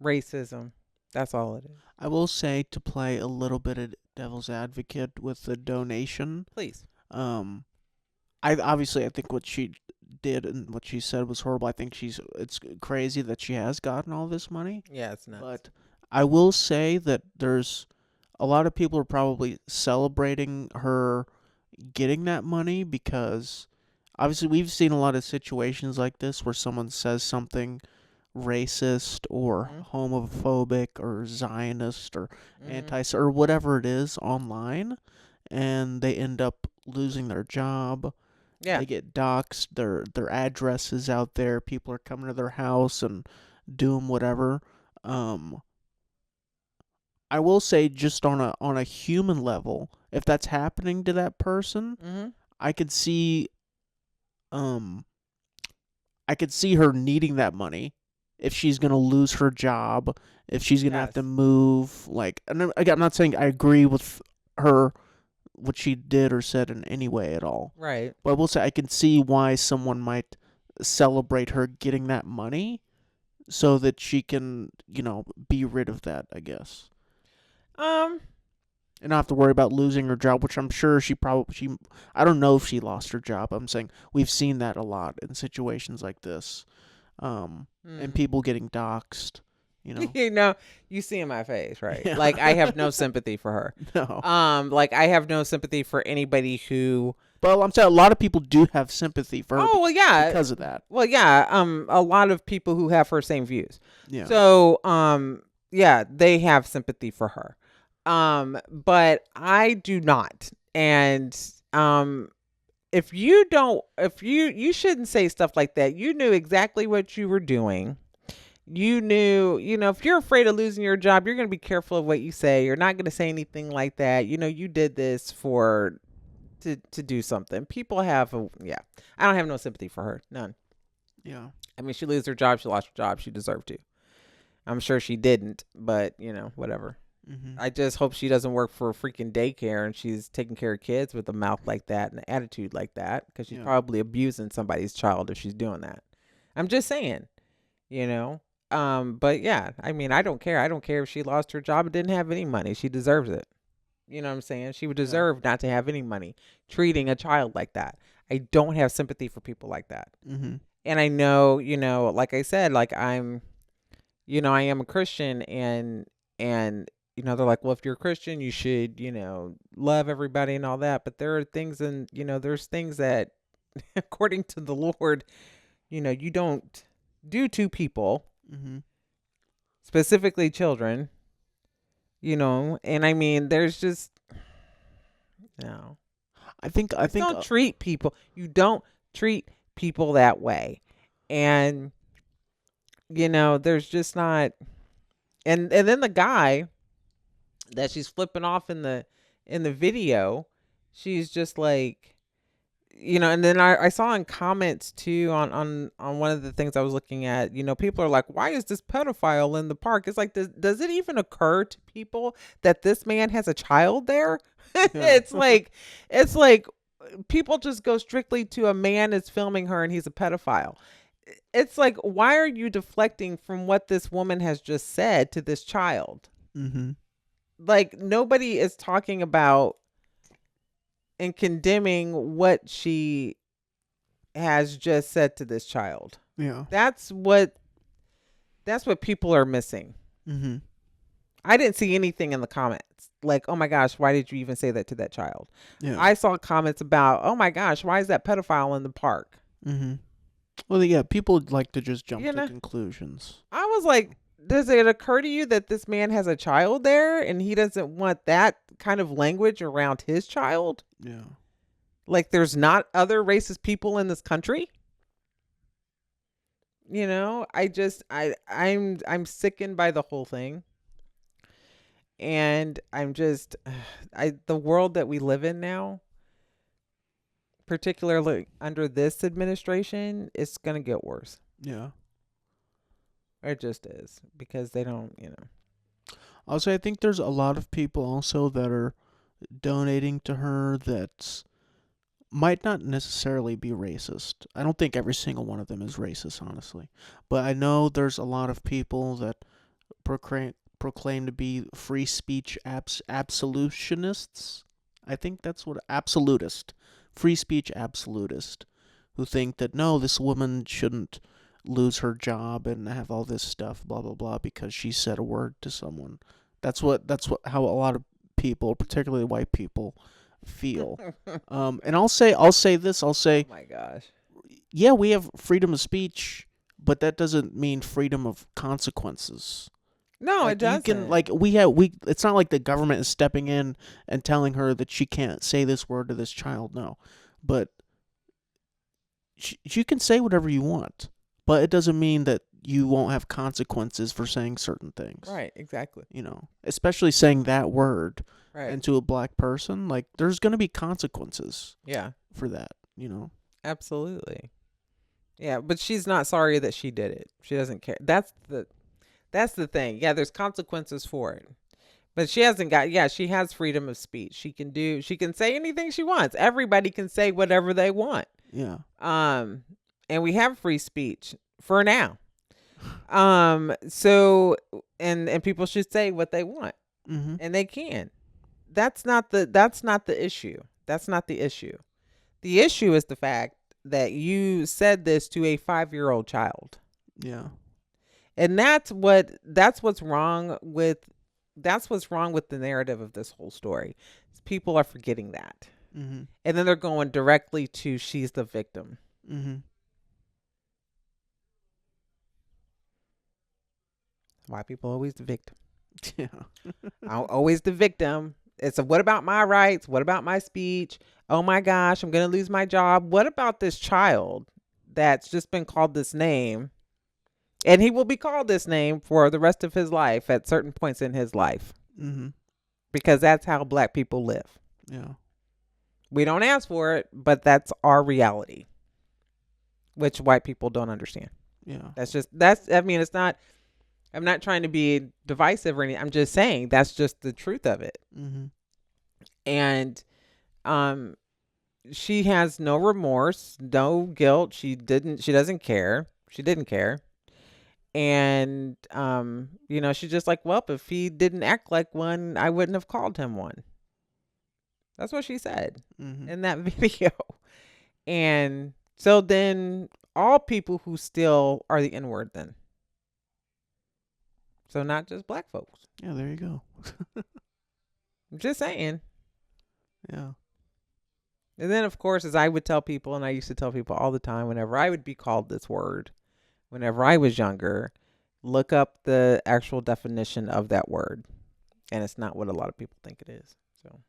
racism. That's all it is. I will say, to play a little bit of devil's advocate with the donation. Please. I think what she did and what she said was horrible. I think it's crazy that she has gotten all this money. Yeah, it's nuts. But I will say that there's a lot of people are probably celebrating her getting that money because obviously we've seen a lot of situations like this where someone says something racist or homophobic or Zionist or anti or whatever it is online, and they end up losing their job. Yeah. They get doxxed. Their address is out there. People are coming to their house and doing whatever. I will say, just on a human level, if that's happening to that person, I could see, I could see her needing that money if she's gonna lose her job, if she's gonna have to move. Like, and again, I'm not saying I agree with her what she did or said in any way at all. Right. But I will say I can see why someone might celebrate her getting that money so that she can, be rid of that, I guess. And not have to worry about losing her job, which I'm sure I don't know if she lost her job. I'm saying we've seen that a lot in situations like this. And people getting doxxed. You see in my face, right? Yeah. Like, I have no sympathy for her. No. Like, I have no sympathy for anybody who. But I'm saying a lot of people do have sympathy for her. Oh, well, yeah. Because of that. Well, yeah. A lot of people who have her same views. Yeah. So, yeah, they have sympathy for her. But I do not. And, if you shouldn't say stuff like that. You knew exactly what you were doing. You knew, if you're afraid of losing your job, you're going to be careful of what you say. You're not going to say anything like that. You did this to do something. People have yeah. I don't have no sympathy for her. None. Yeah. I mean, she lose her job. She lost her job. She deserved to. I'm sure she didn't, but whatever. Mm-hmm. I just hope she doesn't work for a freaking daycare and she's taking care of kids with a mouth like that and an attitude like that, because she's Yeah. probably abusing somebody's child if she's doing that. I'm just saying, you know. But yeah, I mean, I don't care. I don't care if she lost her job and didn't have any money. She deserves it. You know what I'm saying? She would Yeah. deserve not to have any money treating a child like that. I don't have sympathy for people like that. Mm-hmm. And I know, like I said, like I am a Christian, and they're like, well, if you're a Christian, you should, love everybody and all that. But there are things, and there's things that, according to the Lord, you don't do to people, Mm-hmm. specifically children. And I mean, there's just no. I think Don't treat people. You don't treat people that way, and there's just not. And then the guy that she's flipping off in the video, she's just like, and then I saw in comments too on one of the things I was looking at, people are like, why is this pedophile in the park? It's like, does it even occur to people that this man has a child there? Yeah. it's like people just go strictly to a man is filming her and he's a pedophile. It's like, why are you deflecting from what this woman has just said to this child? Mm-hmm. Like, nobody is talking about and condemning what she has just said to this child. Yeah. That's what people are missing. Mm-hmm. I didn't see anything in the comments like, oh my gosh, why did you even say that to that child? Yeah. I saw comments about, oh my gosh, why is that pedophile in the park? Mm-hmm. Well, yeah, people like to just jump You to know? conclusions. I was like, does it occur to you that this man has a child there and he doesn't want that kind of language around his child? Yeah. Like, there's not other racist people in this country? I'm sickened by the whole thing. And I'm just the world that we live in now, particularly under this administration, is going to get worse. Yeah. It just is, because they don't, Also, I think there's a lot of people also that are donating to her that might not necessarily be racist. I don't think every single one of them is racist, honestly. But I know there's a lot of people that proclaim to be free speech absolutionists. I think that's what absolutist, free speech absolutist, who think that no, this woman shouldn't lose her job and have all this stuff, blah blah blah, because she said a word to someone. How a lot of people, particularly white people, feel. And I'll say this. I'll say, oh my gosh. yeah, we have freedom of speech, but that doesn't mean freedom of consequences. No, it doesn't. You can it's not like the government is stepping in and telling her that she can't say this word to this child. No, but you can say whatever you want, but it doesn't mean that you won't have consequences for saying certain things. Right, exactly. Especially saying that word, right, and to a black person, like, there's going to be consequences. Yeah, for that. Absolutely. Yeah, but she's not sorry that she did it. She doesn't care. That's the thing. Yeah, there's consequences for it. But she hasn't got, she has freedom of speech. She can say anything she wants. Everybody can say whatever they want. Yeah. And we have free speech for now. So, and people should say what they want. Mm-hmm. And they can. That's not the issue. That's not the issue. The issue is the fact that you said this to a 5-year-old child. Yeah. And that's what's wrong with the narrative of this whole story. People are forgetting that. Mm-hmm. And then they're going directly to she's the victim. Mm-hmm. Why people always the victim? Yeah. Always the victim. It's what about my rights? What about my speech? Oh my gosh, I'm going to lose my job. What about this child that's just been called this name? And he will be called this name for the rest of his life at certain points in his life. Mm-hmm. Because that's how black people live. Yeah. We don't ask for it, but that's our reality, which white people don't understand. Yeah. I mean, it's not, I'm not trying to be divisive or anything. I'm just saying that's just the truth of it. Mm-hmm. And um, she has no remorse, no guilt. She doesn't care. She didn't care. And, she's just like, well, if he didn't act like one, I wouldn't have called him one. That's what she said Mm-hmm. in that video. And so then all people who steal are the N word then. So not just black folks. Yeah, there you go. I'm just saying. Yeah. And then, of course, as I would tell people, and I used to tell people all the time, whenever I would be called this word, whenever I was younger, look up the actual definition of that word. And it's not what a lot of people think it is. So,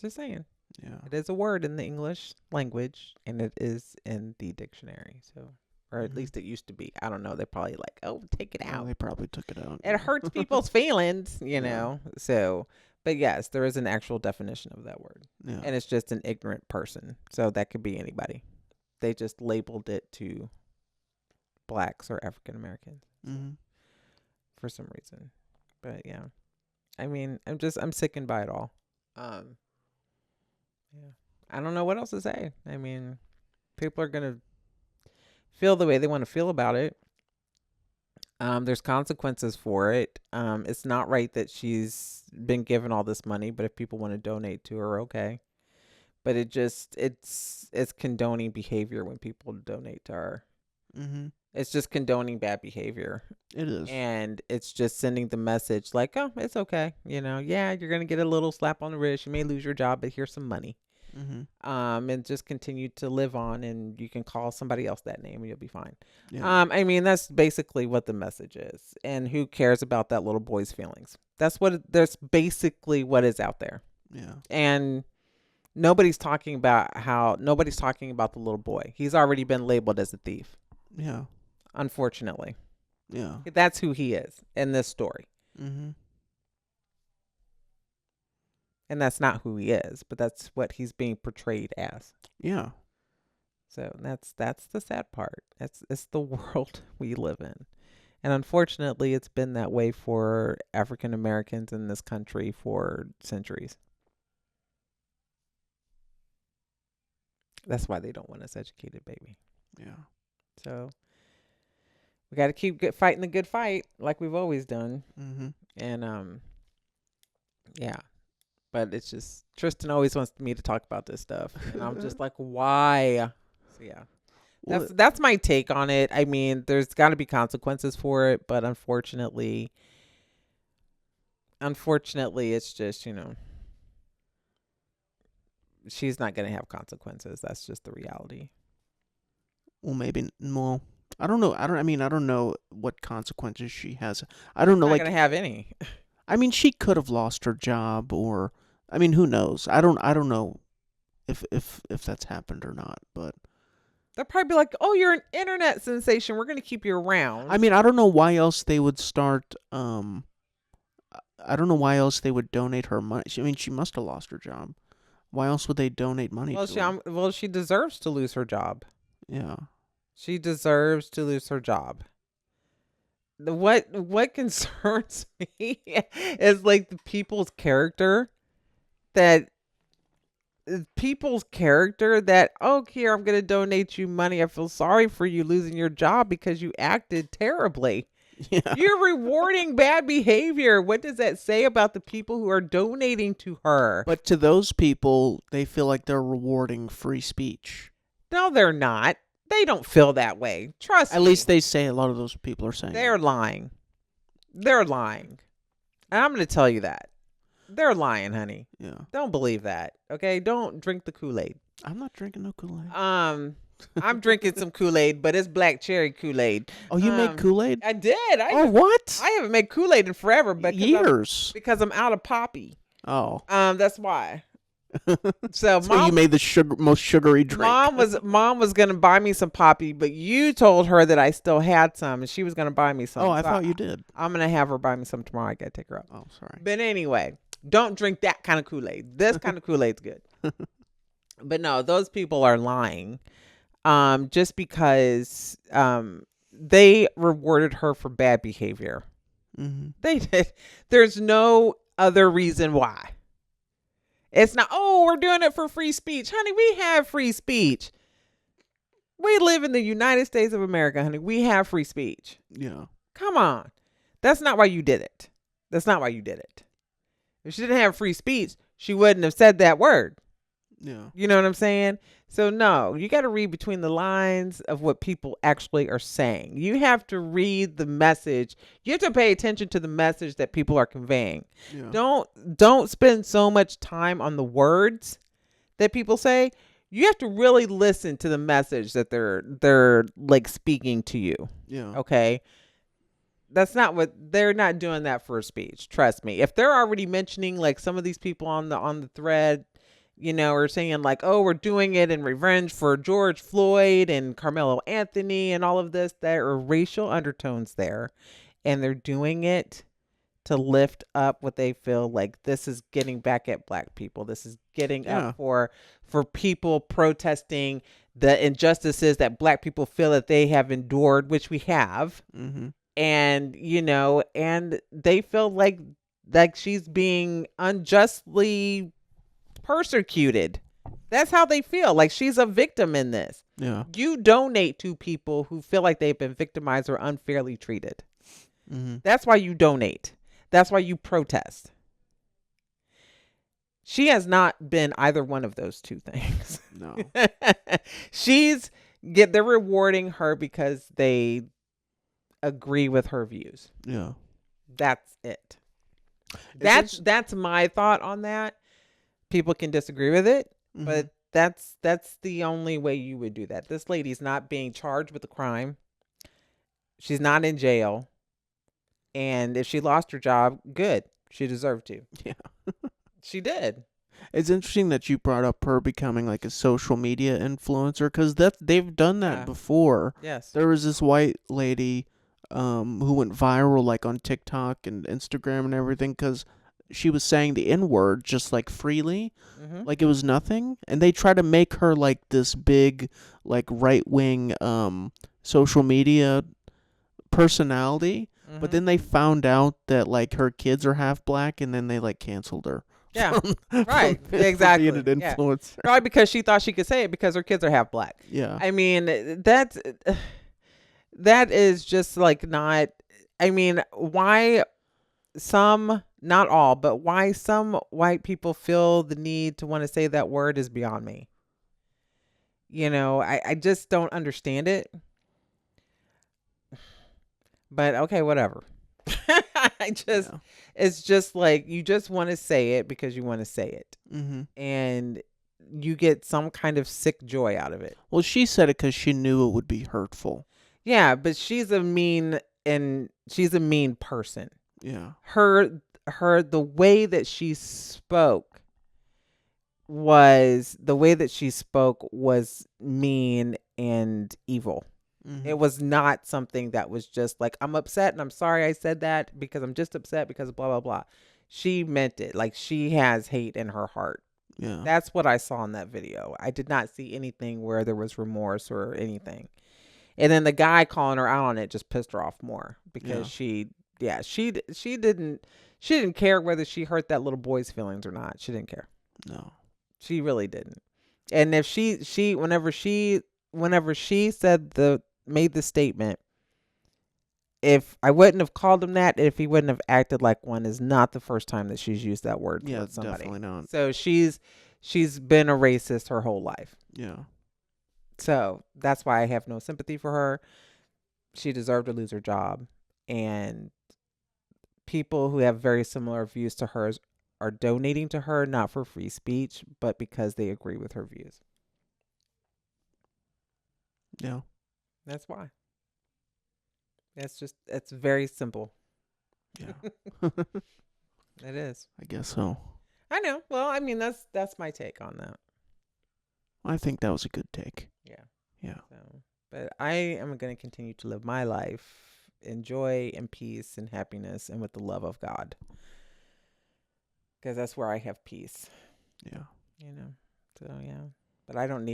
just saying. Yeah. It is a word in the English language, and it is in the dictionary. So, or at least it used to be. I don't know. They're probably like, oh, take it out. They probably took it out. It hurts people's feelings, Yeah. know. So, but yes, there is an actual definition of that word. Yeah. And it's just an ignorant person. So that could be anybody. They just labeled it to blacks or African Americans for some reason. But yeah. I mean, I'm sickened by it all. Yeah. I don't know what else to say. I mean, people are going to feel the way they want to feel about it. There's consequences for it. It's not right that she's been given all this money, but if people want to donate to her, okay. But it's condoning behavior when people donate to her. Mm-hmm. It's just condoning bad behavior. It is. And it's just sending the message like, oh, it's okay. Yeah, you're going to get a little slap on the wrist. You may lose your job, but here's some money. Mm-hmm. And just continue to live on, and you can call somebody else that name and you'll be fine. Yeah. I mean, that's basically what the message is. And who cares about that little boy's feelings? That's basically what is out there. Yeah. And nobody's talking about the little boy. He's already been labeled as a thief. Yeah. Unfortunately. Yeah. That's who he is in this story. Mm-hmm. And that's not who he is, but that's what he's being portrayed as. Yeah. So that's the sad part. It's the world we live in. And unfortunately, it's been that way for African Americans in this country for centuries. That's why they don't want us educated, baby. Yeah. So we got to keep fighting the good fight like we've always done. Mm-hmm. And yeah. But it's just Tristan always wants me to talk about this stuff, and I'm just like, why? So yeah. That's my take on it. I mean, there's got to be consequences for it, but unfortunately, it's just, she's not going to have consequences. That's just the reality. Well, maybe. Well, I don't know. I don't know what consequences she has. I don't know. Not like, going to have any. I mean, she could have lost her job, or I mean, who knows? I don't know if that's happened or not, but they'll probably be like, "Oh, you're an internet sensation. We're going to keep you around." I mean, I don't know why else they would start. I don't know why else they would donate her money. I mean, she must have lost her job. Why else would they donate money to her? Well, she deserves to lose her job. Yeah. She deserves to lose her job. What concerns me is like the people's character that, oh, here, I'm going to donate you money. I feel sorry for you losing your job because you acted terribly. Yeah. You're rewarding bad behavior. What does that say about the people who are donating to her? But to those people, they feel like they're rewarding free speech. No, they're not. They don't feel that way. Trust me. At least they say a lot of those people are saying they're lying. They're lying. And I'm going to tell you that. They're lying, honey. Yeah. Don't believe that. Okay? Don't drink the Kool-Aid. I'm not drinking no Kool-Aid. I'm drinking some Kool-Aid, but it's black cherry Kool-Aid. Oh, you make Kool-Aid? I did. What? I haven't made Kool-Aid in forever, but years. because I'm out of poppy. Oh. That's why. So you made the most sugary drink. Mom was gonna buy me some poppy, but you told her that I still had some, and she was gonna buy me some. Oh, I thought you did. I'm gonna have her buy me some tomorrow. I gotta take her out. Oh, sorry. But anyway, Don't drink that kind of Kool-Aid. This kind of Kool-Aid's good. But no, those people are lying. Just because they rewarded her for bad behavior. Mm-hmm. They did. There's no other reason why. It's not, oh, we're doing it for free speech. Honey, we have free speech. We live in the United States of America, honey. We have free speech. Yeah. Come on. That's not why you did it. That's not why you did it. If she didn't have free speech, she wouldn't have said that word. Yeah. You know what I'm saying? So no, you got to read between the lines of what people actually are saying. You have to read the message. You have to pay attention to the message that people are conveying. Yeah. Don't spend so much time on the words that people say. You have to really listen to the message that they're like speaking to you. Yeah. Okay? That's not what they're not doing that for a speech. Trust me. If they're already mentioning like some of these people on the thread, you know, are saying like, oh, we're doing it in revenge for George Floyd and Carmelo Anthony and all of this, there are racial undertones there. And they're doing it to lift up what they feel like this is getting back at black people. This is getting Yeah. up for people protesting the injustices that black people feel that they have endured, which we have. Mm-hmm. And, you know, and they feel like she's being unjustly persecuted. That's how they feel. Like she's a victim in this. Yeah. You donate to people who feel like they've been victimized or unfairly treated. Mm-hmm. That's why you donate. That's why you protest. She has not been either one of those two things. No. They're rewarding her because they agree with her views. Yeah. That's it. That's my thought on that. People can disagree with it, Mm-hmm. but that's the only way you would do that. This lady's not being charged with a crime. She's not in jail. And if she lost her job, good. She deserved to. Yeah. She did. It's interesting that you brought up her becoming like a social media influencer because they've done that Yeah. before. Yes. There was this white lady who went viral like on TikTok and Instagram and everything because she was saying the N-word just like freely, Mm-hmm. like it was nothing. And they try to make her like this big like right-wing social media personality. Mm-hmm. But then they found out that like her kids are half black, and then they like canceled her. Yeah, from right. Exactly. being an Yeah. influencer. Probably because she thought she could say it because her kids are half black. Yeah. I mean, that is just like not. I mean, why some, not all, but why some white people feel the need to want to say that word is beyond me. You know, I just don't understand it. But okay, whatever. Yeah. It's just like you just want to say it because you want to say it. Mm-hmm. And you get some kind of sick joy out of it. Well, she said it because she knew it would be hurtful. Yeah, but she's a mean person. Yeah. The way that she spoke was mean and evil. Mm-hmm. It was not something that was just like, I'm upset and I'm sorry I said that because I'm just upset because of blah, blah, blah. She meant it. Like she has hate in her heart. Yeah. That's what I saw in that video. I did not see anything where there was remorse or anything. And then the guy calling her out on it just pissed her off more because she didn't care whether she hurt that little boy's feelings or not. She didn't care. No. She really didn't. And if whenever she made the statement, if I wouldn't have called him that, if he wouldn't have acted like one, is not the first time that she's used that word towards somebody. Definitely not. So she's been a racist her whole life. Yeah. So that's why I have no sympathy for her. She deserved to lose her job. And people who have very similar views to hers are donating to her, not for free speech, but because they agree with her views. Yeah. That's why. It's very simple. Yeah. It is. I guess so. I know. Well, I mean, that's my take on that. I think that was a good take. Yeah. Yeah. So, but I am going to continue to live my life in joy and peace and happiness and with the love of God. because that's where I have peace. Yeah. You know. So yeah, but I don't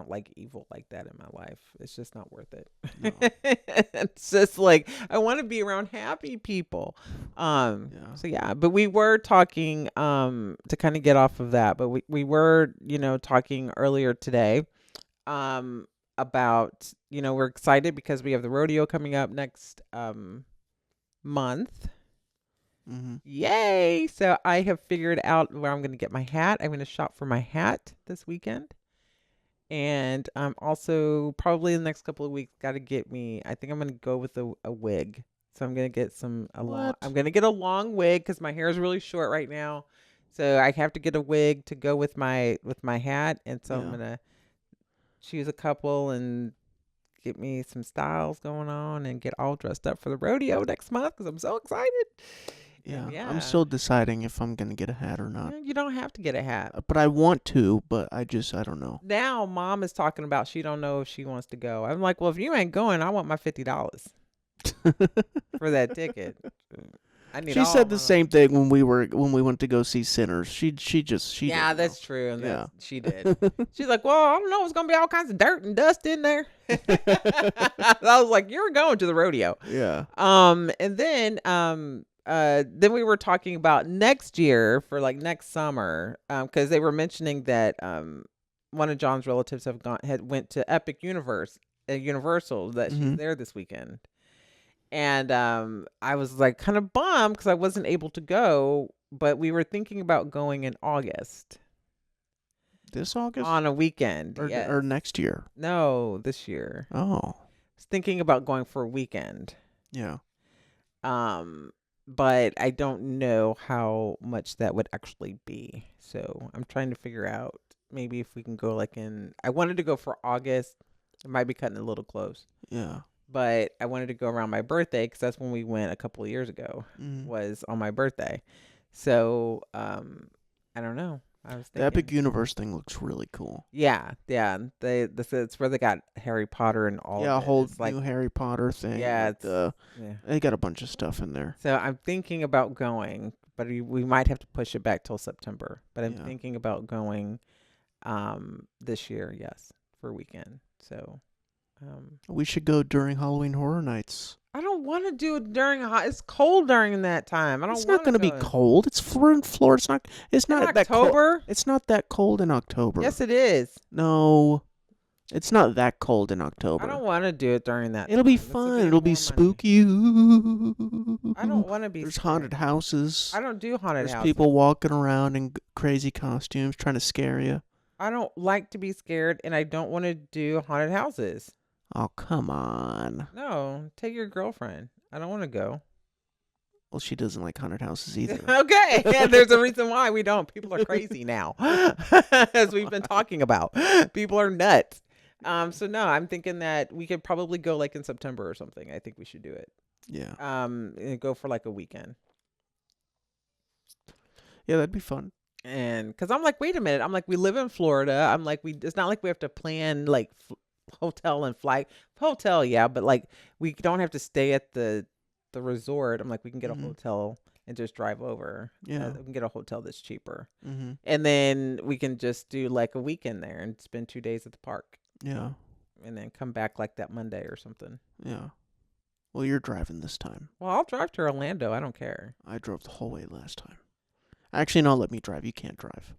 like evil like that in my life. It's just not worth it. No. It's just like I want to be around happy people. Yeah. So yeah, but we were talking to kind of get off of that, but we were, talking earlier today um about, we're excited because we have the rodeo coming up next month. Mhm. Yay. So I have figured out where I'm going to get my hat. I'm going to shop for my hat this weekend. And also probably in the next couple of weeks got to get me. I think I'm gonna go with a wig. So I'm gonna get I'm What? gonna get a long wig because my hair is really short right now. So I have to get a wig to go with my hat, and so I'm Yeah. gonna choose a couple and get me some styles going on and get all dressed up for the rodeo next month because I'm so excited. And Yeah. I'm yeah, still deciding if I'm gonna get a hat or not. you don't have to get a hat. But I want to, but I don't know. Now mom is talking about she don't know if she wants to go. I'm like, well, if you ain't going, I want my $50 for that ticket. I need She all of said the my money. same thing when we went to go see Sinners. She Yeah, didn't know. that's true, and Yeah. she did. She's like, well, I don't know, it's gonna be all kinds of dirt and dust in there. I was like, you're going to the rodeo. Yeah. And then we were talking about next year for like next summer, because they were mentioning that one of John's relatives had went to Epic Universal, that she's Mhm. there this weekend. And I was like kind of bummed because I wasn't able to go, but we were thinking about going in August This August on a weekend. or Yes. next year. No, this year. Oh. I was thinking about going for a weekend. Yeah. Um, but I don't know how much that would actually be. So I'm trying to figure out maybe if we can go I wanted to go for August. It might be cutting a little close. Yeah. But I wanted to go around my birthday because that's when we went a couple of years ago, Mhm. was on my birthday. So I don't know. I was The Epic thinking, Universe thing looks really cool. yeah, yeah. It's where they got Harry Potter and all Yeah, of a it. whole It's like, new Harry Potter thing. yeah, Like it's yeah. they got a bunch of stuff in there. So I'm thinking about going, but we might have to push it back till September. But I'm Yeah. thinking about going this year, yes, for a weekend. So We should go during Halloween Horror Nights. I don't want to do it it's cold during that time. I It's don't not want to going to be go cold. We're in Florida. It's in not that cold. October. It's not that cold in October. Yes, it is. No. It's not that cold in I October. don't want to do it during that It'll time. be This will fun. It'll be more money. spooky. I don't want to be There's scared. haunted houses. I don't do haunted There's houses. people walking around in crazy costumes trying to scare you. I don't like to be scared, and I don't want to do haunted houses. Oh, come on. No, take your girlfriend. I don't want to go. Well, she doesn't like haunted houses either. Okay, and there's a reason why we don't. People are crazy now, as we've been talking about. People are nuts. So no, I'm thinking that we could probably go like in September or something. I think we should do it. Yeah. And go for like a weekend. Yeah, that'd be fun. And because I'm like, wait a minute. I'm like, we live in Florida. I'm like, it's not like we have to plan like hotel and flight. Hotel, yeah, but like we don't have to stay at the resort. I'm like, we can get a hotel and just drive over. Yeah. We can get a hotel that's cheaper. Mm-hmm. And then we can just do like a weekend there and spend 2 days at the park. Yeah. And then come back like that Monday or something. Yeah. Well, you're driving this time. Well, I'll drive to Orlando. I don't care. I drove the whole way last time. Actually, no, let me drive. You can't drive.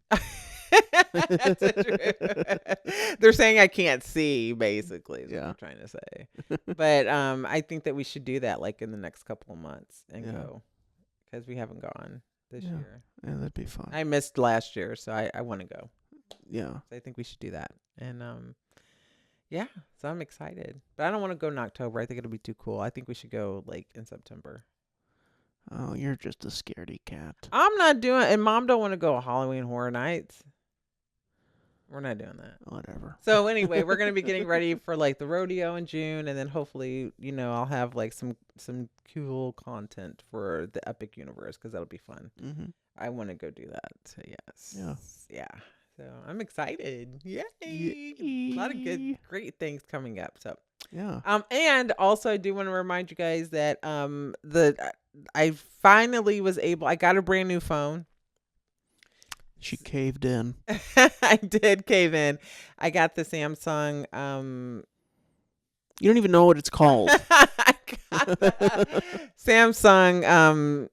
That's true. They're saying I can't see, basically, is what I'm trying to say. But I think that we should do that like in the next couple of months and go, because we haven't gone this year. Yeah, that'd be fun. I missed last year, so I want to go. Yeah. So I think we should do that. And yeah, so I'm excited. But I don't want to go in October. I think it'll be too cool. I think we should go like in September. Oh, you're just a scaredy cat. I'm not doing, and Mom don't want to go Halloween Horror Nights. We're not doing that. Whatever. So anyway, we're gonna be getting ready for like the rodeo in June, and then hopefully, I'll have like some cool content for the Epic Universe because that'll be fun. Mm-hmm. I want to go do that. So yes. Yeah. Yeah. So I'm excited. Yay! Yay. A lot of great things coming up. So Yeah. and also I do want to remind you guys that I finally was able. I got a brand new phone. She caved in. I did cave in. I got the Samsung. You don't even know what it's called. I got the Samsung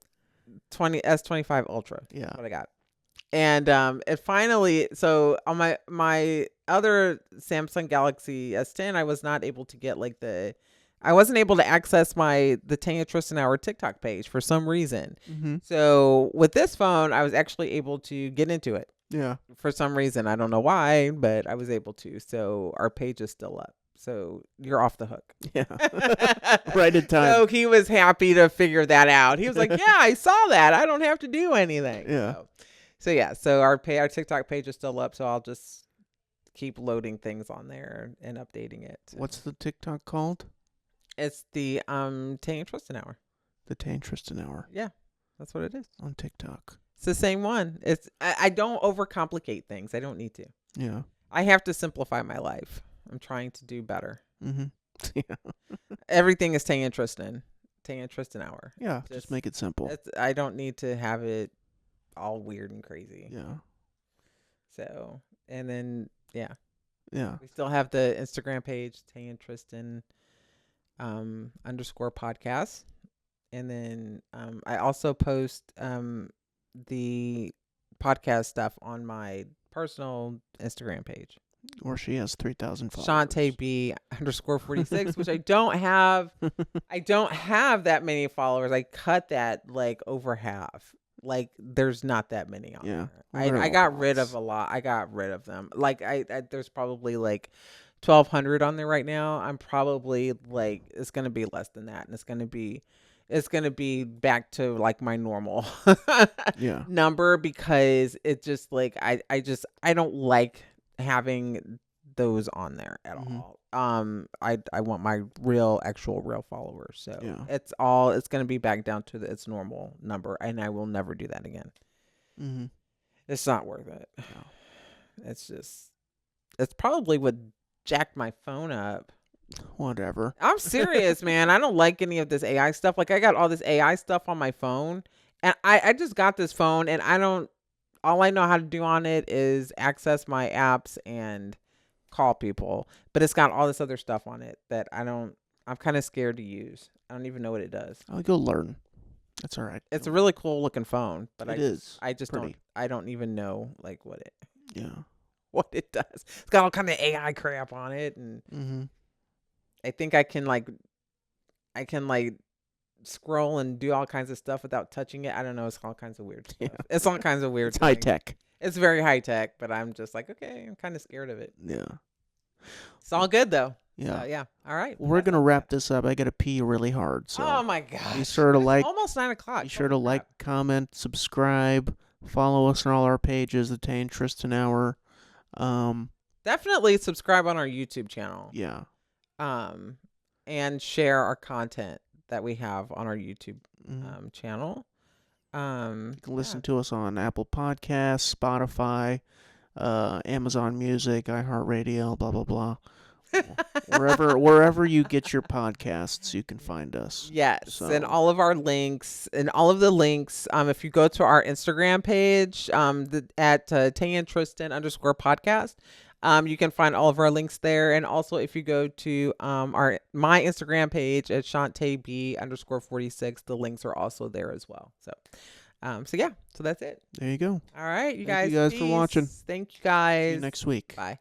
20 S25 Ultra. Yeah. That's what I got. And it finally, so on my other Samsung Galaxy S10, I was not able to get I wasn't able to access the Tay and Tristan Hour TikTok page for some reason. Mm-hmm. So with this phone, I was actually able to get into it. Yeah. For some reason, I don't know why, but I was able to. So our page is still up. So you're off the hook. Yeah. Right in time. So he was happy to figure that out. He was like, "Yeah, I saw that. I don't have to do anything." Yeah. So our TikTok page is still up. So I'll just keep loading things on there and updating it. What's the TikTok called? It's the Tay and Tristan Hour. The Tay and Tristan Hour. Yeah, that's what it is on TikTok. It's the same one. I don't overcomplicate things. I don't need to. Yeah. I have to simplify my life. I'm trying to do better. Mm-hmm. Yeah. Everything is Tay and Tristan. Tay and Tristan Hour. Yeah. Just make it simple. I don't need to have it all weird and crazy. Yeah. So, and then, yeah. Yeah. We still have the Instagram page, Tay and Tristan _ podcast. And then I also post the podcast stuff on my personal Instagram page. Or she has 3,000 followers. Shantae B _ 46, which I don't have. I don't have that many followers. I cut that over half. There's not that many on there. I got rid of a lot. I got rid of them. There's probably 1,200 on there right now. I'm probably it's gonna be less than that, and it's gonna be back to my normal yeah. number, because it just I don't like having those on there at all. I want my actual real followers. So yeah. it's gonna be back down to its normal number, and I will never do that again. Mm-hmm. It's not worth it. No. It's probably what jacked my phone up. Whatever. I'm serious, man. I don't like any of this AI stuff. I got all this AI stuff on my phone, and I just got this phone, and all I know how to do on it is access my apps and call people, but it's got all this other stuff on it that I'm kind of scared to use. I don't even know what it does. I'll go learn. That's all right. It's a really cool looking phone, but I just pretty. I don't even know Yeah. what it does. It's got all kind of AI crap on it, and mm-hmm. I think I can scroll and do all kinds of stuff without touching it. I don't know. It's all kinds of weird stuff. Yeah. It's all kinds of weird. It's high tech. It's very high tech, but I'm just okay. I'm kind of scared of it. Yeah. It's all good though. Yeah. So, yeah. All right. Well, we're gonna wrap this up. I gotta pee really hard. So. Oh my gosh. Be sure to almost 9 o'clock. Be sure to like, comment, subscribe, follow us on all our pages. The Tay and Tristan Hour. Definitely subscribe on our YouTube channel. Yeah. And share our content that we have on our YouTube channel. You can listen to us on Apple Podcasts, Spotify, Amazon Music, iHeartRadio, blah blah blah. wherever you get your podcasts, you can find us. Yes, and all of our links and all of the links. If you go to our Instagram page, at Tay and Tristan _ podcast. You can find all of our links there, and also if you go to my Instagram page at Shantae B _ 46, the links are also there as well. So yeah, so that's it. There you go. All right, Thank you guys for watching. Thank you guys. See you next week. Bye.